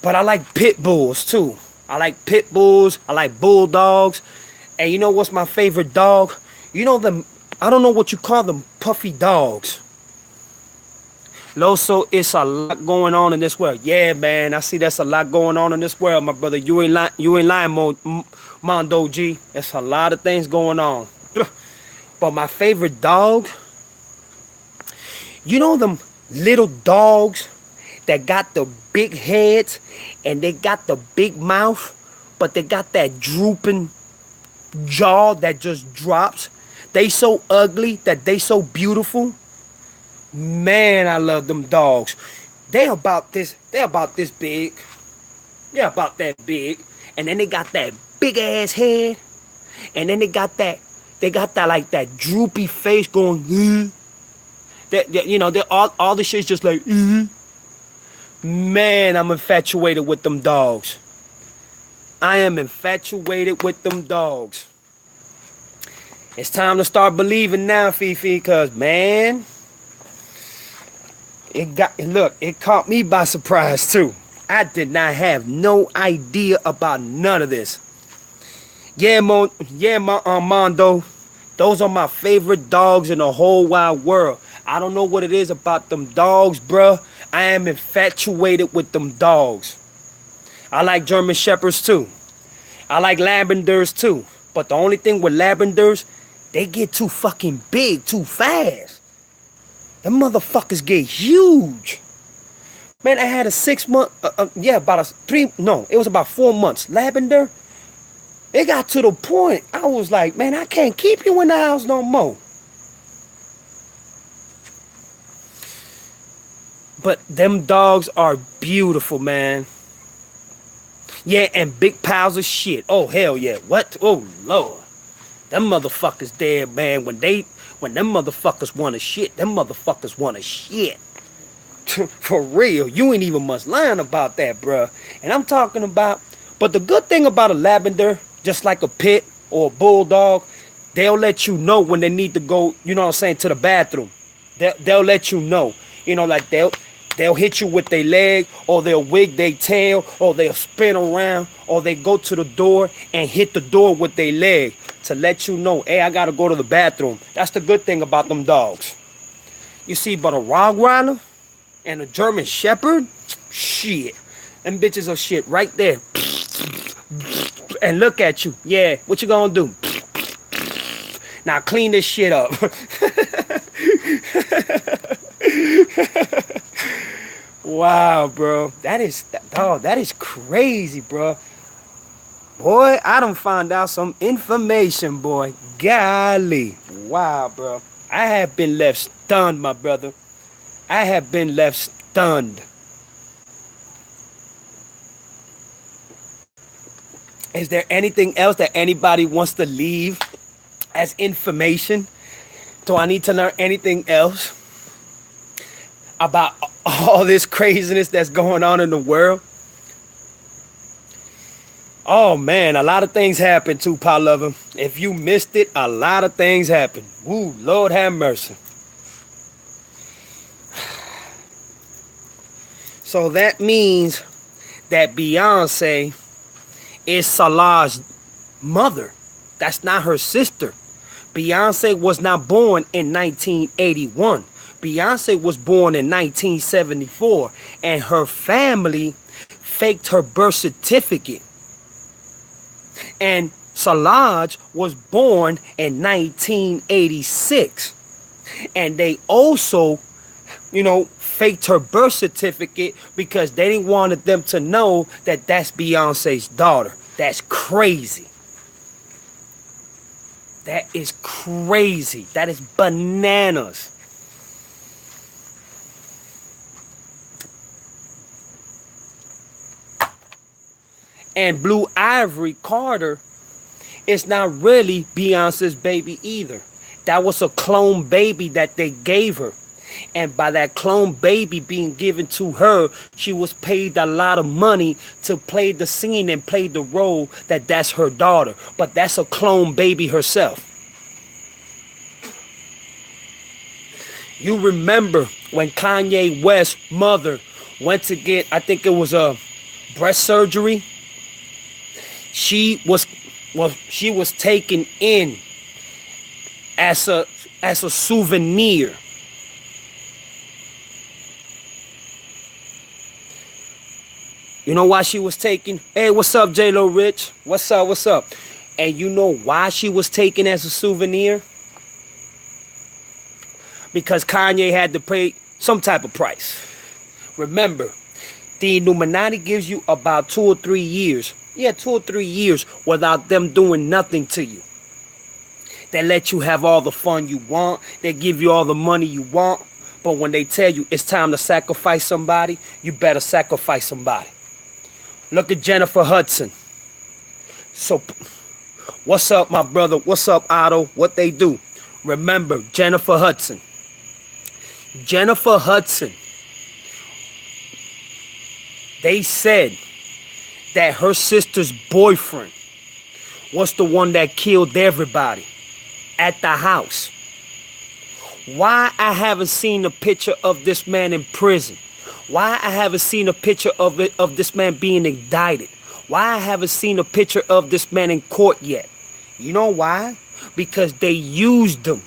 Speaker 1: but I like pit bulls too. I like pit bulls. I like bulldogs. And you know what's my favorite dog? You know them, I don't know what you call them, puffy dogs. Loso, it's a lot going on in this world. Yeah, man, I see that's a lot going on in this world, my brother. You ain't lying, Mondo G. There's a lot of things going on. But my favorite dog, you know them little dogs that got the big heads and they got the big mouth, but they got that drooping jaw that just drops. They so ugly that they so beautiful. Man, I love them dogs. They about this big. They're about that big. And then they got that big ass head. And then they got that like that droopy face going, you know, all the shit's just like, Man, I'm infatuated with them dogs. I am infatuated with them dogs. It's time to start believing now, Fifi, cause man, it caught me by surprise too. I did not have no idea about none of this. Mondo, those are my favorite dogs in the whole wide world. I don't know what it is about them dogs, bruh. I am infatuated with them dogs. I like German Shepherds too. I like Labradors too. But the only thing with Labradors, they get too fucking big too fast. Them motherfuckers get huge. Man, I had a 6 month, it was about 4 months. Labrador, it got to the point, I was like, man, I can't keep you in the house no more. But them dogs are beautiful, man. Yeah, and big piles of shit. Oh, hell yeah. What? Oh, Lord. Them motherfuckers there, man. When them motherfuckers want to shit, them motherfuckers want to shit. For real. You ain't even much lying about that, bruh. And I'm talking about, but the good thing about a Labrador, just like a pit or a bulldog, they'll let you know when they need to go, you know what I'm saying, to the bathroom. They'll let you know. You know, like they'll hit you with their leg, or they'll wig their tail, or they'll spin around, or they go to the door and hit the door with their leg. to let you know, hey, I gotta go to the bathroom. That's the good thing about them dogs. You see, but a Rottweiler and a German Shepherd, shit. Them bitches are shit right there. And look at you. Yeah, what you gonna do? Now clean this shit up. Wow, bro. That is crazy, bro. Boy, I done found out some information, boy. Golly. Wow, bro. I have been left stunned, my brother. I have been left stunned. Is there anything else that anybody wants to leave as information? Do I need to learn anything else about all this craziness that's going on in the world? Oh man, a lot of things happened too, Pop Lover. If you missed it, a lot of things happened. Woo, Lord have mercy. So that means that Beyonce is Salah's mother. That's not her sister. Beyonce was not born in 1981. Beyonce was born in 1974, and her family faked her birth certificate. And Solange was born in 1986, and they also, faked her birth certificate because they didn't want them to know that that's Beyonce's daughter. That's crazy. That is crazy. That is bananas. And Blue Ivory Carter is not really Beyonce's baby either. That was a clone baby that they gave her. And by that clone baby being given to her, she was paid a lot of money to play the scene and play the role that's her daughter. But that's a clone baby herself. You remember when Kanye West's mother went to get, I think it was a breast surgery? She was taken in as a souvenir. You know why she was taken? Hey, what's up, J-Lo Rich? What's up? And you know why she was taken as a souvenir? Because Kanye had to pay some type of price. Remember, the Illuminati gives you about 2 or 3 years. Yeah, 2 or 3 years without them doing nothing to you. They let you have all the fun you want. They give you all the money you want. But when they tell you it's time to sacrifice somebody, you better sacrifice somebody. Look at Jennifer Hudson. So, what's up, my brother? What's up, Otto? What they do? Remember, Jennifer Hudson. Jennifer Hudson. They said that her sister's boyfriend was the one that killed everybody at the house. Why I haven't seen a picture of this man in prison? Why I haven't seen a picture of this man being indicted? Why I haven't seen a picture of this man in court yet? You know why? Because they used him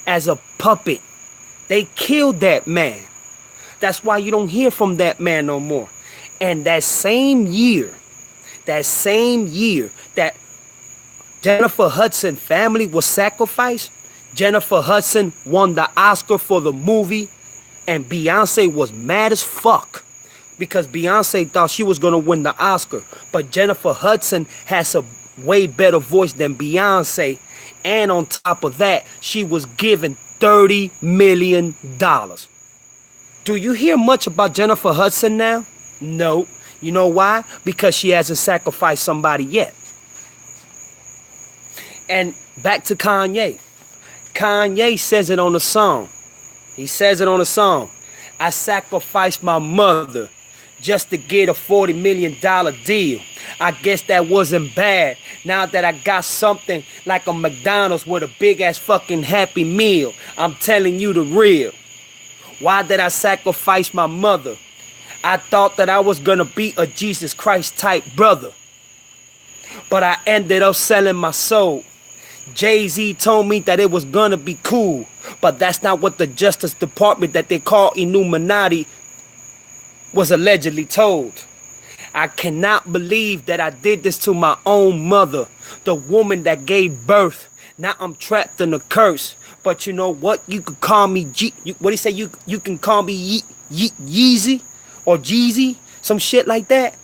Speaker 1: as a puppet. They killed that man. That's why you don't hear from that man no more. And that same year that Jennifer Hudson family was sacrificed, Jennifer Hudson won the Oscar for the movie, and Beyonce was mad as fuck because Beyonce thought she was going to win the Oscar. But Jennifer Hudson has a way better voice than Beyonce, and on top of that, she was given $30 million. Do you hear much about Jennifer Hudson now? No. You know why? Because she hasn't sacrificed somebody yet. And back to Kanye. Kanye says it on the song. He says it on the song. I sacrificed my mother just to get a $40 million deal. I guess that wasn't bad. Now that I got something like a McDonald's with a big ass fucking Happy Meal, I'm telling you the real. Why did I sacrifice my mother? I thought that I was gonna be a Jesus Christ type brother, but I ended up selling my soul. Jay-Z told me that it was gonna be cool, but that's not what the Justice Department that they call Illuminati was allegedly told. I cannot believe that I did this to my own mother, the woman that gave birth. Now I'm trapped in a curse. But you know what? You could call me what do you say? You can call me Yeezy or Jeezy, some shit like that.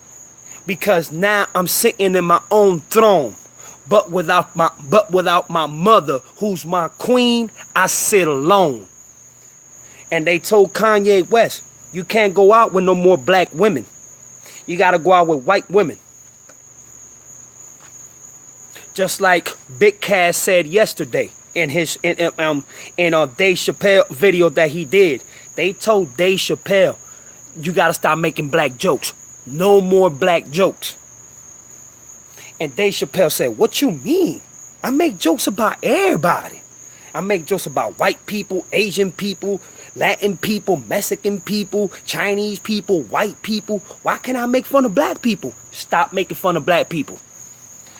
Speaker 1: Because now I'm sitting in my own throne. But without my mother, who's my queen, I sit alone. And they told Kanye West, you can't go out with no more black women. You gotta go out with white women. Just like Big Cass said yesterday in his Dave Chappelle video that he did. They told Dave Chappelle, you gotta stop making black jokes. No more black jokes. And Dave Chappelle said, what you mean? I make jokes about everybody. I make jokes about white people, Asian people, Latin people, Mexican people, Chinese people, white people. Why can't I make fun of black people? Stop making fun of black people.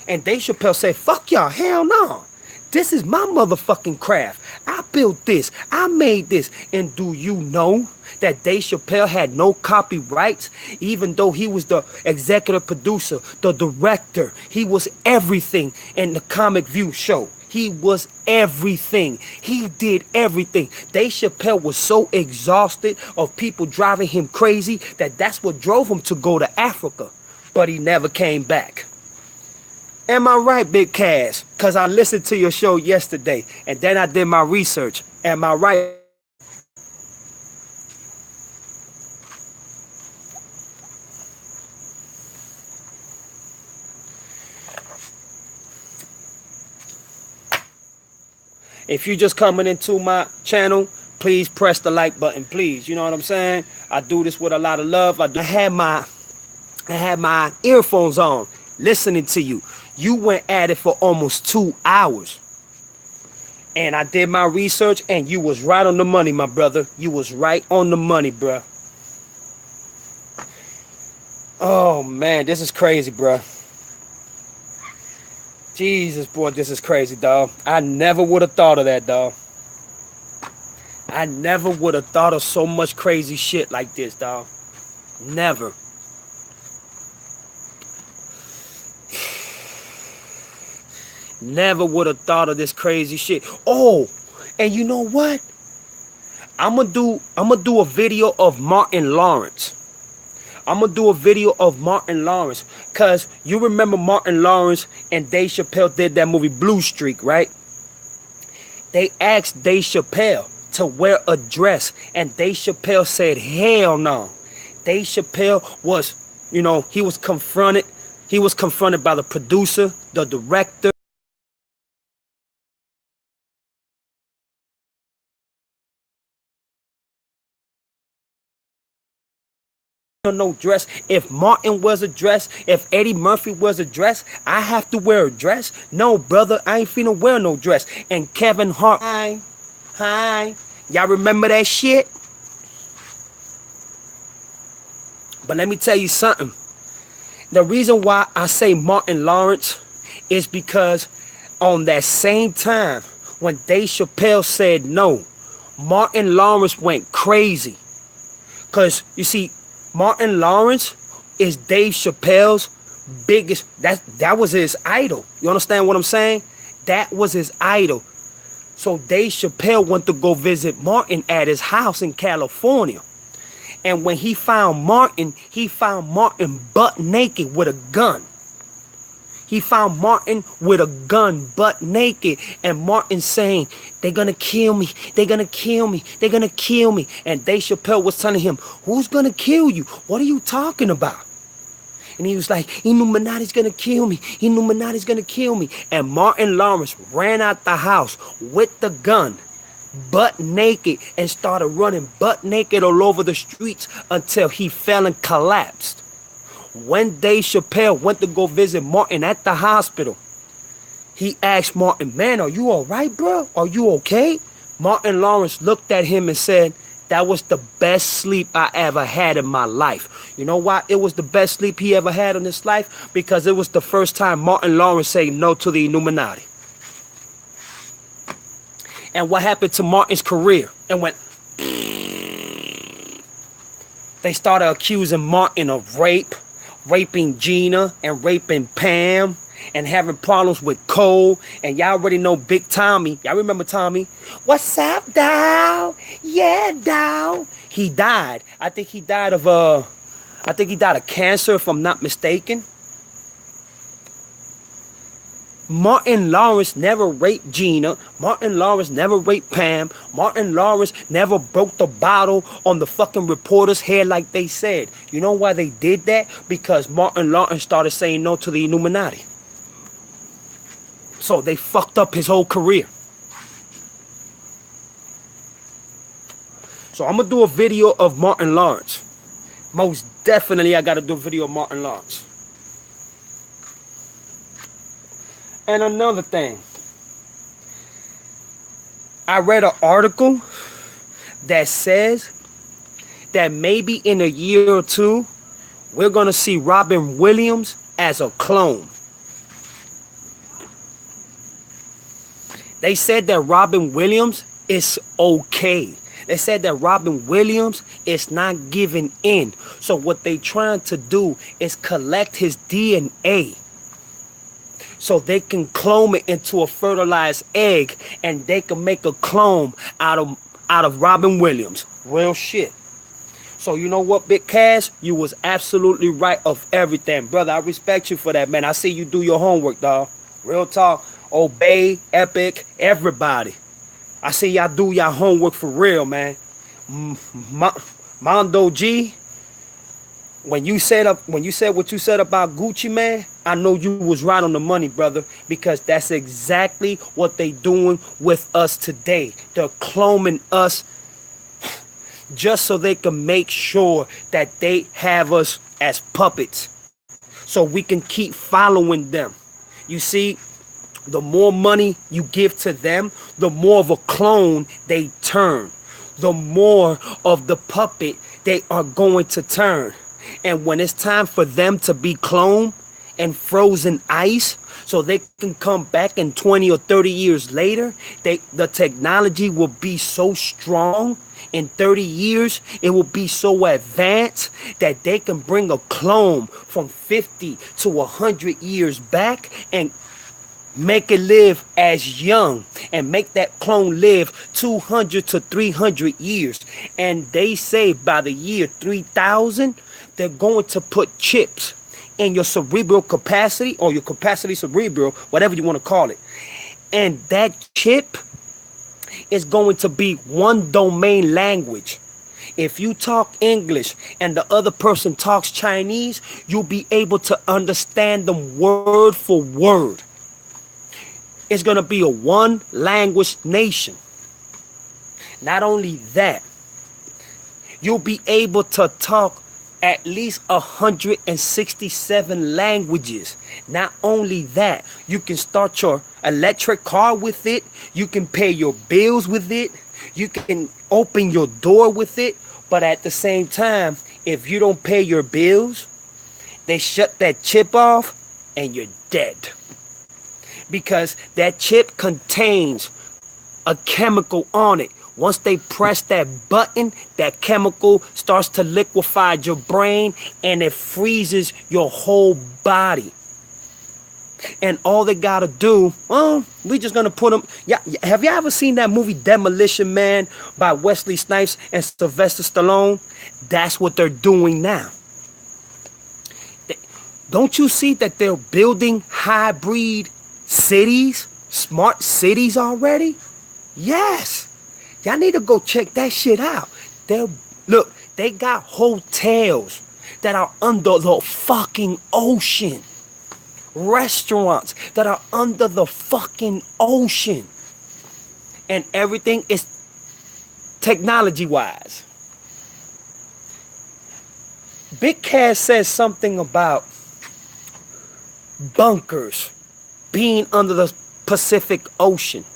Speaker 1: And Dave Chappelle said, fuck y'all, hell no. This is my motherfucking craft. I built this. I made this. And do you know that Dave Chappelle had no copyrights? Even though he was the executive producer, the director, he was everything in the Comic View show. He was everything. He did everything. Dave Chappelle was so exhausted of people driving him crazy that that's what drove him to go to Africa. But he never came back. Am I right, Big Cass? Because I listened to your show yesterday and then I did my research. Am I right? If you're just coming into my channel, please press the like button, please. You know what I'm saying? I do this with a lot of love. I had my earphones on, listening to you. You went at it for almost 2 hours. And I did my research, and you was right on the money, my brother. You was right on the money, bruh. Oh, man, this is crazy, bruh. Jesus, boy, this is crazy, dog. I never would have thought of that, dog. I never would have thought of so much crazy shit like this, dog. Never. Never would have thought of this crazy shit. Oh, and you know what? I'm gonna do a video of Martin Lawrence. I'm gonna do a video of Martin Lawrence, cause you remember Martin Lawrence and Dave Chappelle did that movie Blue Streak, right? They asked Dave Chappelle to wear a dress, and Dave Chappelle said, hell no. Dave Chappelle was, he was confronted. He was confronted by the producer, the director. No dress. If Martin wears a dress, if Eddie Murphy wears a dress, I have to wear a dress. No, brother, I ain't finna wear no dress. And Kevin Hart, hi, y'all remember that shit? But let me tell you something. The reason why I say Martin Lawrence is because on that same time when Dave Chappelle said no, Martin Lawrence went crazy. Because you see, Martin Lawrence is Dave Chappelle's biggest, that was his idol. You understand what I'm saying? That was his idol. So Dave Chappelle went to go visit Martin at his house in California. And when he found Martin butt naked with a gun. He found Martin with a gun, butt naked. And Martin saying, they're going to kill me. They're going to kill me. They're going to kill me. And Dave Chappelle was telling him, who's going to kill you? What are you talking about? And he was like, Illuminati's going to kill me. Illuminati's going to kill me. And Martin Lawrence ran out the house with the gun, butt naked, and started running butt naked all over the streets until he fell and collapsed. When Dave Chappelle went to go visit Martin at the hospital, he asked Martin, man, are you all right, bro? Are you okay? Martin Lawrence looked at him and said, that was the best sleep I ever had in my life. You know why it was the best sleep he ever had in his life? Because it was the first time Martin Lawrence said no to the Illuminati. And what happened to Martin's career? And when they started accusing Martin of rape, raping Gina, and raping Pam, and having problems with Cole. And y'all already know Big Tommy. Y'all remember Tommy? What's up, dawg? Yeah, dawg. He died. I think he died of cancer, if I'm not mistaken. Martin Lawrence never raped Gina. Martin Lawrence never raped Pam. Martin Lawrence never broke the bottle on the fucking reporter's head like they said. You know why they did that? Because Martin Lawrence started saying no to the Illuminati. So they fucked up his whole career. So I'm going to do a video of Martin Lawrence. Most definitely I got to do a video of Martin Lawrence. And another thing, I read an article that says that maybe in a year or two, we're going to see Robin Williams as a clone. They said that Robin Williams is okay. They said that Robin Williams is not giving in. So what they trying to do is collect his DNA, so they can clone it into a fertilized egg, and they can make a clone out of Robin Williams. Real shit. So you know what, Big Cash? You was absolutely right of everything. Brother, I respect you for that, man. I see you do your homework, dog. Real talk. Obey, Epic, everybody. I see y'all do y'all homework for real, man. Mondo G, when you said what you said about Gucci, man, I know you was right on the money, brother, because that's exactly what they doing with us today. They're cloning us just so they can make sure that they have us as puppets, so we can keep following them. You see, the more money you give to them, the more of a clone they turn. The more of the puppet they are going to turn. And when it's time for them to be cloned and frozen ice, so they can come back in 20 or 30 years later, the technology will be so strong. In 30 years, it will be so advanced that they can bring a clone from 50 to 100 years back and make it live as young, and make that clone live 200 to 300 years. And they say by the year 3000, they're going to put chips in your cerebral capacity, or your capacity cerebral, whatever you want to call it. And that chip is going to be one domain language. If you talk English and the other person talks Chinese, you'll be able to understand them word for word. It's going to be a one language nation. Not only that, you'll be able to talk at least 167 languages. Not only that, you can start your electric car with it. You can pay your bills with it. You can open your door with it. But at the same time, if you don't pay your bills, they shut that chip off and you're dead. Because that chip contains a chemical on it. Once they press that button, that chemical starts to liquefy your brain, and it freezes your whole body. And all they gotta do, well, we just gonna put them. Yeah, have you ever seen that movie Demolition Man by Wesley Snipes and Sylvester Stallone? That's what they're doing now. Don't you see that they're building hybrid cities, smart cities already? Yes. Y'all need to go check that shit out. They got hotels that are under the fucking ocean. Restaurants that are under the fucking ocean. And everything is technology-wise. Big Cass says something about bunkers being under the Pacific Ocean.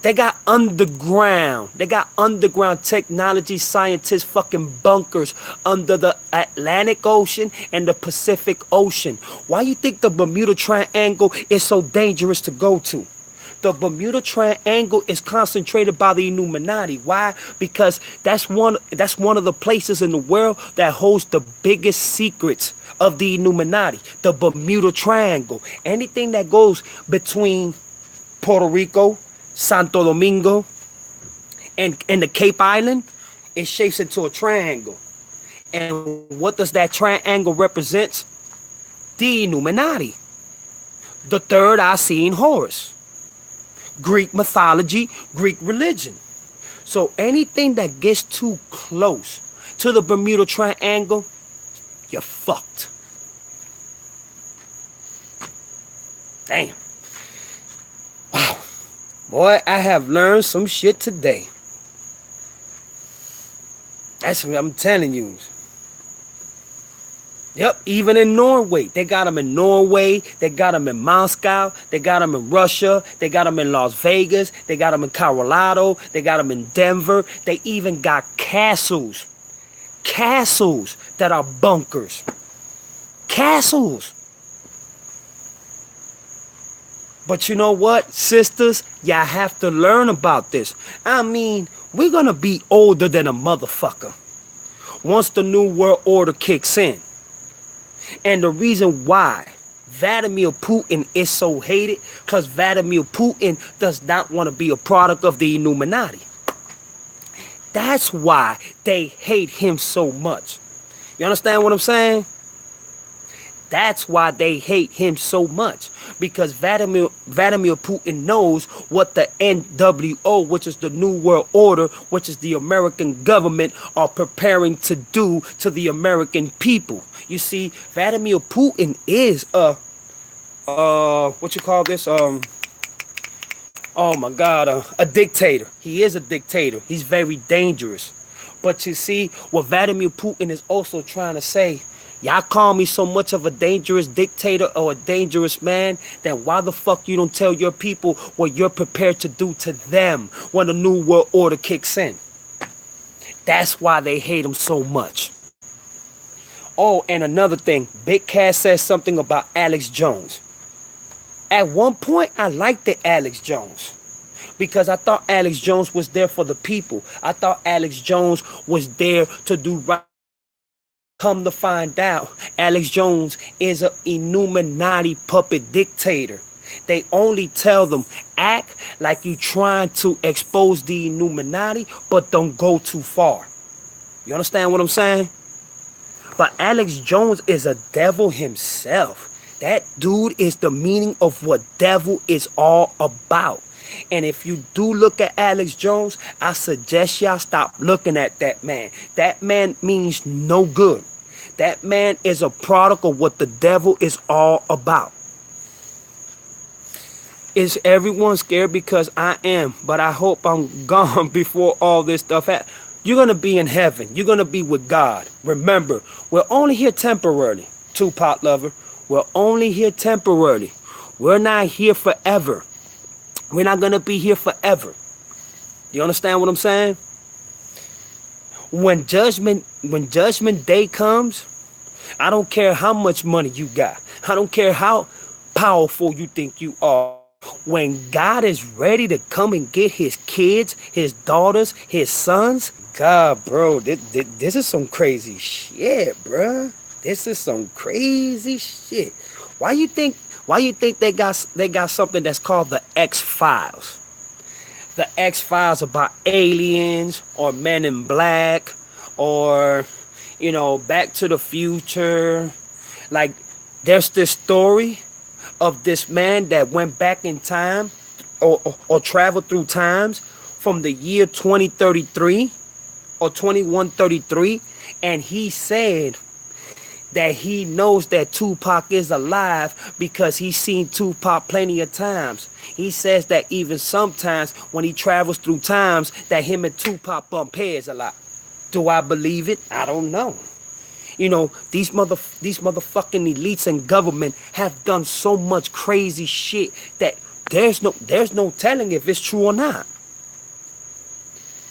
Speaker 1: They got underground. They got underground technology, scientists, fucking bunkers under the Atlantic Ocean and the Pacific Ocean. Why you think the Bermuda Triangle is so dangerous to go to? The Bermuda Triangle is concentrated by the Illuminati. Why? Because that's one of the places in the world that holds the biggest secrets of the Illuminati. The Bermuda Triangle. Anything that goes between Puerto Rico, Santo Domingo, and the Cape Island, it shapes into a triangle. And what does that triangle represent? The Illuminati. The third eye seeing Horus. Greek mythology, Greek religion. So anything that gets too close to the Bermuda Triangle, you're fucked. Damn. Wow. Boy, I have learned some shit today. That's what I'm telling you. Yep, even in Norway. They got them in Norway. They got them in Moscow. They got them in Russia. They got them in Las Vegas. They got them in Colorado. They got them in Denver. They even got castles. Castles that are bunkers. Castles. But you know what, sisters? Y'all have to learn about this. I mean, we're going to be older than a motherfucker once the New World Order kicks in. And the reason why Vladimir Putin is so hated, because Vladimir Putin does not want to be a product of the Illuminati. That's why they hate him so much. You understand what I'm saying? That's why they hate him so much. Because Vladimir Putin knows what the NWO, which is the New World Order, which is the American government, are preparing to do to the American people. You see, Vladimir Putin is what you call this? Oh my God, a dictator. He is a dictator. He's very dangerous. But you see, what Vladimir Putin is also trying to say, y'all call me so much of a dangerous dictator or a dangerous man, then why the fuck you don't tell your people what you're prepared to do to them when the New World Order kicks in? That's why they hate him so much. Oh, and another thing, Big Cass says something about Alex Jones. At one point, I liked the Alex Jones because I thought Alex Jones was there for the people. I thought Alex Jones was there to do right. Come to find out, Alex Jones is an Illuminati puppet dictator. They only tell them, act like you trying to expose the Illuminati, but don't go too far. You understand what I'm saying? But Alex Jones is a devil himself. That dude is the meaning of what devil is all about. And if you do look at Alex Jones, I suggest y'all stop looking at that man. That man means no good. That man is a product of what the devil is all about. Is everyone scared? Because I am. But I hope I'm gone before all this stuff happens. You're going to be in heaven. You're going to be with God. Remember, we're only here temporarily. Tupac lover. We're only here temporarily. We're not here forever. We're not going to be here forever. You understand what I'm saying? When judgment day comes, I don't care how much money you got. I don't care how powerful you think you are. When God is ready to come and get his kids, his daughters, his sons, God, bro, this is some crazy shit, bro. This is some crazy shit. Why you think they got something that's called the X-Files? The X-Files about aliens or Men in Black or, Back to the Future. Like, there's this story of this man that went back in time or traveled through times from the year 2033 or 2133, and he said that he knows that Tupac is alive because he's seen Tupac plenty of times. He says that even sometimes when he travels through times that him and Tupac bump heads a lot. Do I believe it? I don't know. These motherfucking elites and government have done so much crazy shit that there's no telling if it's true or not.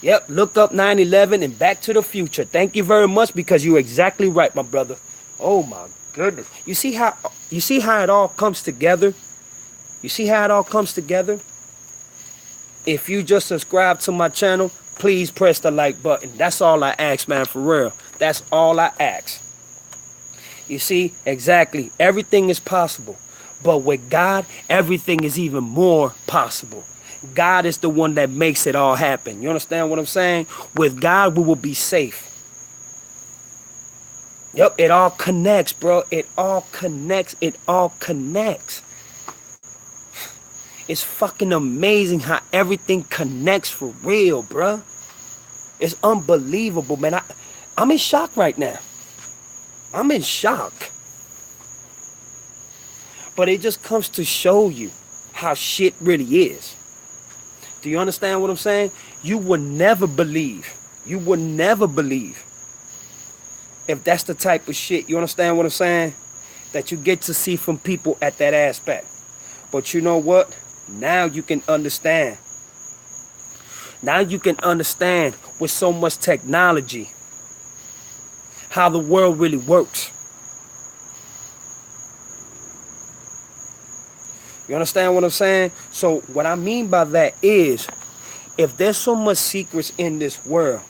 Speaker 1: Yep, look up 9/11 and Back to the Future. Thank you very much, because you're exactly right, my brother. Oh my goodness. You see how it all comes together? You see how it all comes together? If you just subscribe to my channel, please press the like button. That's all I ask, man, for real. That's all I ask. You see, exactly. Everything is possible. But with God, everything is even more possible. God is the one that makes it all happen. You understand what I'm saying? With God, we will be safe. Yep, it all connects, bro. It all connects. It all connects. It's fucking amazing how everything connects for real, bro. It's unbelievable, man. I'm in shock right now. I'm in shock. But it just comes to show you how shit really is. Do you understand what I'm saying? You would never believe. You would never believe if that's the type of shit, you understand what I'm saying, that you get to see from people at that aspect. But you know what? Now you can understand. Now you can understand with so much technology how the world really works. You understand what I'm saying? So what I mean by that is, if there's so much secrets in this world,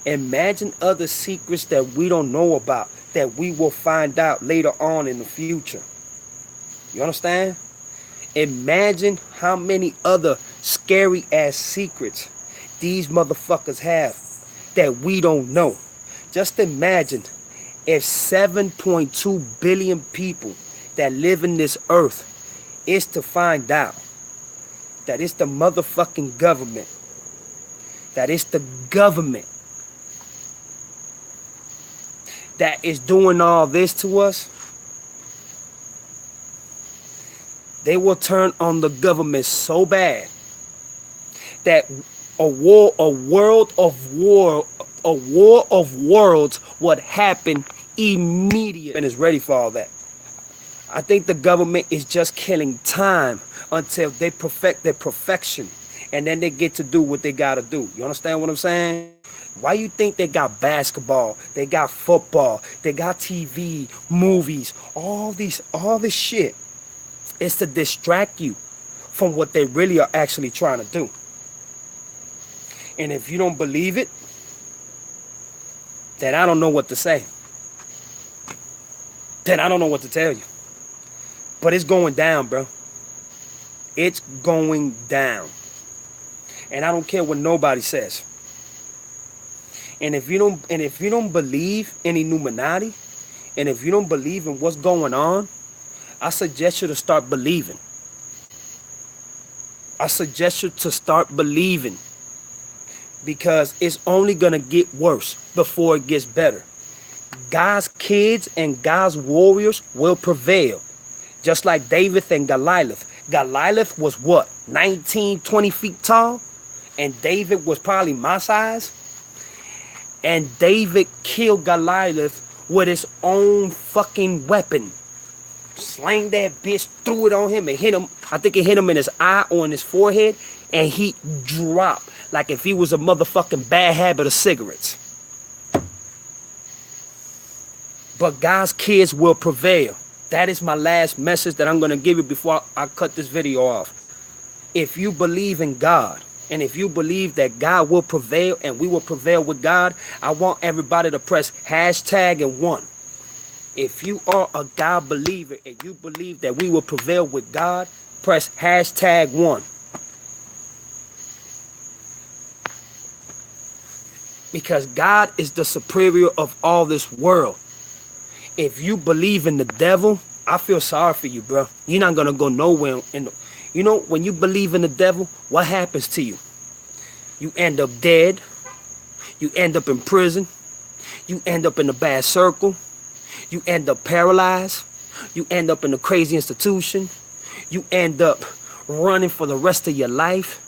Speaker 1: imagine other secrets that we don't know about, that we will find out later on in the future. You understand? Imagine how many other scary ass secrets these motherfuckers have that we don't know. Just imagine if 7.2 billion people that live in this earth is to find out that it's the motherfucking government. That it's the government that is doing all this to us. They will turn on the government so bad that a war of worlds would happen immediately, and is ready for all that. I think the government is just killing time until they perfect their perfection, and then they get to do what they gotta do. You understand what I'm saying? Why you think they got basketball, they got football, they got TV, movies, all this shit? It's to distract you from what they really are actually trying to do. And if you don't believe it, then I don't know what to say. Then I don't know what to tell you. But it's going down, bro. It's going down. And I don't care what nobody says. And if you don't believe in Illuminati, and if you don't believe in what's going on, I suggest you to start believing. I suggest you to start believing, because it's only gonna get worse before it gets better. God's kids and God's warriors will prevail. Just like David and Goliath. Goliath was what? 19, 20 feet tall? And David was probably my size? And David killed Goliath with his own fucking weapon. Slang that bitch, threw it on him and hit him. I think it hit him in his eye or in his forehead. And he dropped like if he was a motherfucking bad habit of cigarettes. But God's kids will prevail. That is my last message that I'm going to give you before I cut this video off. If you believe in God, and if you believe that God will prevail and we will prevail with God, I want everybody to press #1. If you are a God believer and you believe that we will prevail with God, press #1. Because God is the superior of all this world. If you believe in the devil, I feel sorry for you, bro. You're not going to go nowhere. You know, when you believe in the devil, what happens to you? You end up dead. You end up in prison. You end up in a bad circle. You end up paralyzed. You end up in a crazy institution. You end up running for the rest of your life.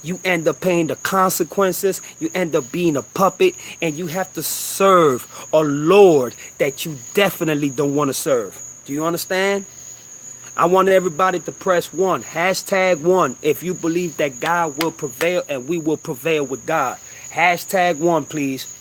Speaker 1: You end up paying the consequences. You end up being a puppet, and you have to serve a Lord that you definitely don't want to serve. Do you understand? I want everybody to press 1, #1, if you believe that God will prevail and we will prevail with God. #1, please.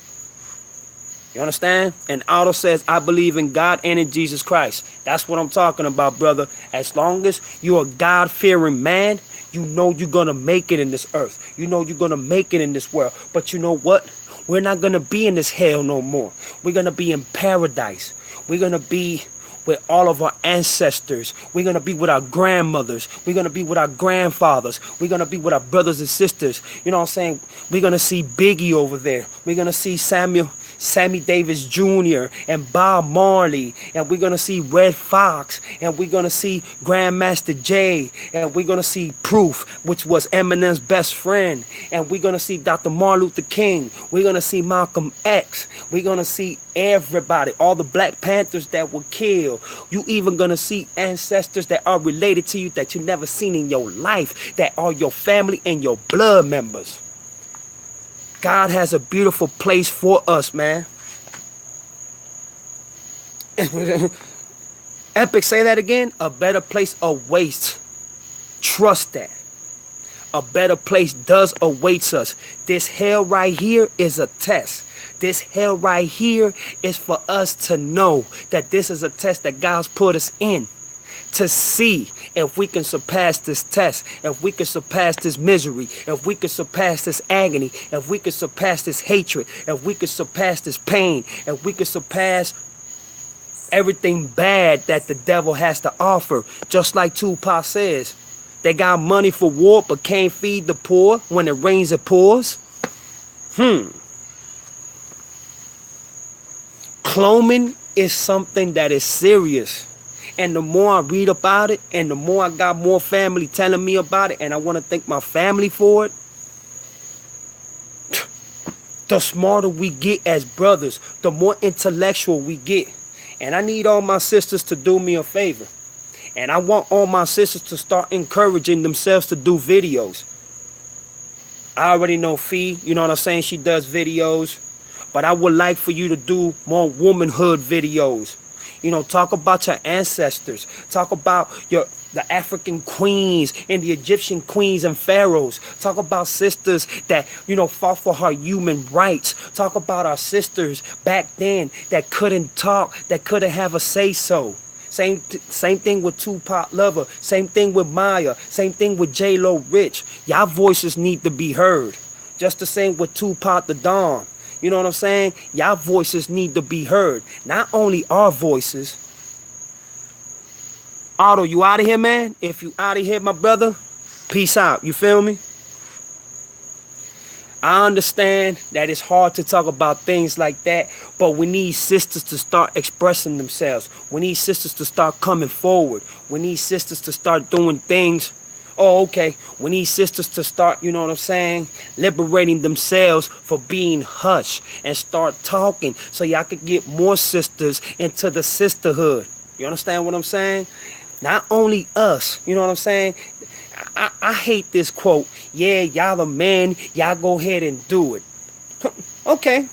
Speaker 1: You understand? And Otto says, I believe in God and in Jesus Christ. That's what I'm talking about, brother. As long as you're a God-fearing man, you know you're going to make it in this earth. You know you're going to make it in this world. But you know what? We're not going to be in this hell no more. We're going to be in paradise. We're going to be with all of our ancestors. We're going to be with our grandmothers. We're going to be with our grandfathers. We're going to be with our brothers and sisters. You know what I'm saying? We're going to see Biggie over there. We're going to see Sammy Davis Jr. and Bob Marley, and we're going to see Red Fox, and we're going to see Grandmaster Jay, and we're going to see Proof, which was Eminem's best friend, and we're going to see Dr. Martin Luther King. We're going to see Malcolm X. We're going to see everybody, all the Black Panthers that were killed. You even going to see ancestors that are related to you that you never seen in your life, that are your family and your blood members. God has a beautiful place for us, man. Epic, say that again. A better place awaits. Trust that. A better place does awaits us. This hell right here is a test. This hell right here is for us to know that this is a test that God's put us in, to see if we can surpass this test, if we can surpass this misery, if we can surpass this agony, if we can surpass this hatred, if we can surpass this pain, if we can surpass everything bad that the devil has to offer. Just like Tupac says, they got money for war but can't feed the poor. When it rains it pours. Cloning is something that is serious. And the more I read about it, and the more I got more family telling me about it, and I want to thank my family for it, the smarter we get as brothers, the more intellectual we get. And I need all my sisters to do me a favor. And I want all my sisters to start encouraging themselves to do videos. I already know Fee, you know what I'm saying? She does videos. But I would like for you to do more womanhood videos. You know, talk about your ancestors. Talk about the African queens and the Egyptian queens and pharaohs. Talk about sisters that, you know, fought for her human rights. Talk about our sisters back then that couldn't talk, that couldn't have a say-so. Same thing with Tupac Lover. Same thing with Maya. Same thing with J-Lo Rich. Y'all voices need to be heard. Just the same with Tupac the Don. You know what I'm saying? Y'all voices need to be heard. Not only our voices. Otto, you out of here, man? If you out of here, my brother, peace out. You feel me? I understand that it's hard to talk about things like that, but we need sisters to start expressing themselves. We need sisters to start coming forward. We need sisters to start doing things. Oh, okay. We need sisters to start, you know what I'm saying, liberating themselves for being hushed and start talking so y'all could get more sisters into the sisterhood. You understand what I'm saying? Not only us, you know what I'm saying? I hate this quote. Yeah, y'all are men. Y'all go ahead and do it. Okay.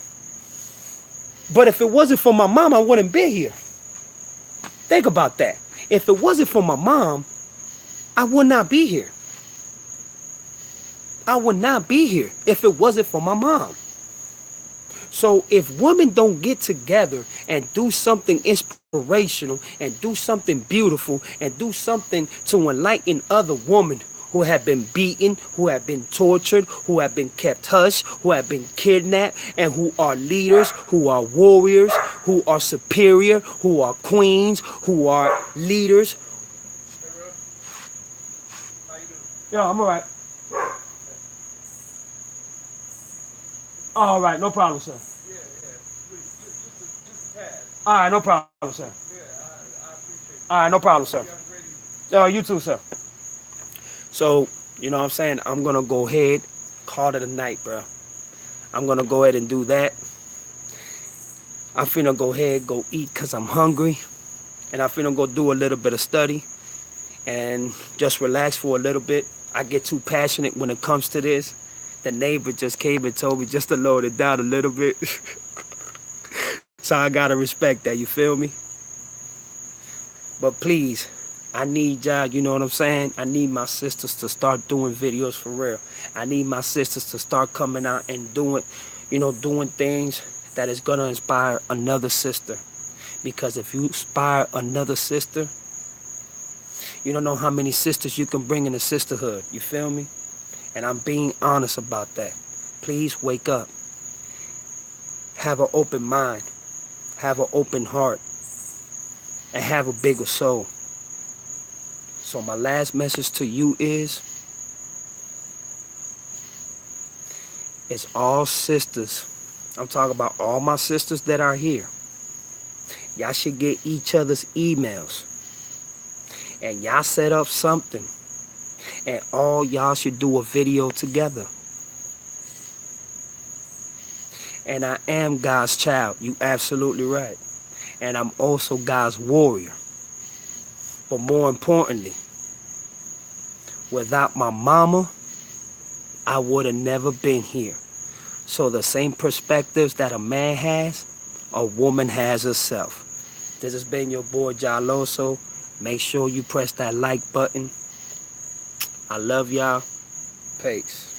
Speaker 1: But if it wasn't for my mom, I wouldn't be here. Think about that. If it wasn't for my mom, I would not be here. I would not be here if it wasn't for my mom. So if women don't get together and do something inspirational and do something beautiful and do something to enlighten other women who have been beaten, who have been tortured, who have been kept hush, who have been kidnapped, and who are leaders, who are warriors, who are superior, who are queens, who are leaders. Yeah, I'm all right. All right, no problem, sir.
Speaker 2: Yeah, yeah. Just a tad.
Speaker 1: All right, no problem, sir.
Speaker 2: Yeah, I appreciate it.
Speaker 1: All right, no problem, sir.
Speaker 2: You have a great evening.
Speaker 1: You too, sir. So, you know what I'm saying? I'm going to go ahead, call it a night, bro. I'm going to go ahead and do that. I'm finna go ahead, go eat because I'm hungry. And I'm finna go do a little bit of study and just relax for a little bit. I get too passionate when it comes to this. The neighbor just came and told me just to lower it down a little bit. So I gotta respect that, you feel me? But please, I need y'all, you know what I'm saying? I need my sisters to start doing videos for real. I need my sisters to start coming out and doing things that is gonna inspire another sister. Because if you inspire another sister, you don't know how many sisters you can bring in a sisterhood. You feel me? And I'm being honest about that. Please wake up. Have an open mind. Have an open heart. And have a bigger soul. So my last message to you is, it's all sisters. I'm talking about all my sisters that are here. Y'all should get each other's emails. And y'all set up something. And all y'all should do a video together. And I am God's child. You absolutely right. And I'm also God's warrior. But more importantly, without my mama, I would have never been here. So the same perspectives that a man has, a woman has herself. This has been your boy Jaloso. Make sure you press that like button. I love y'all. Peace.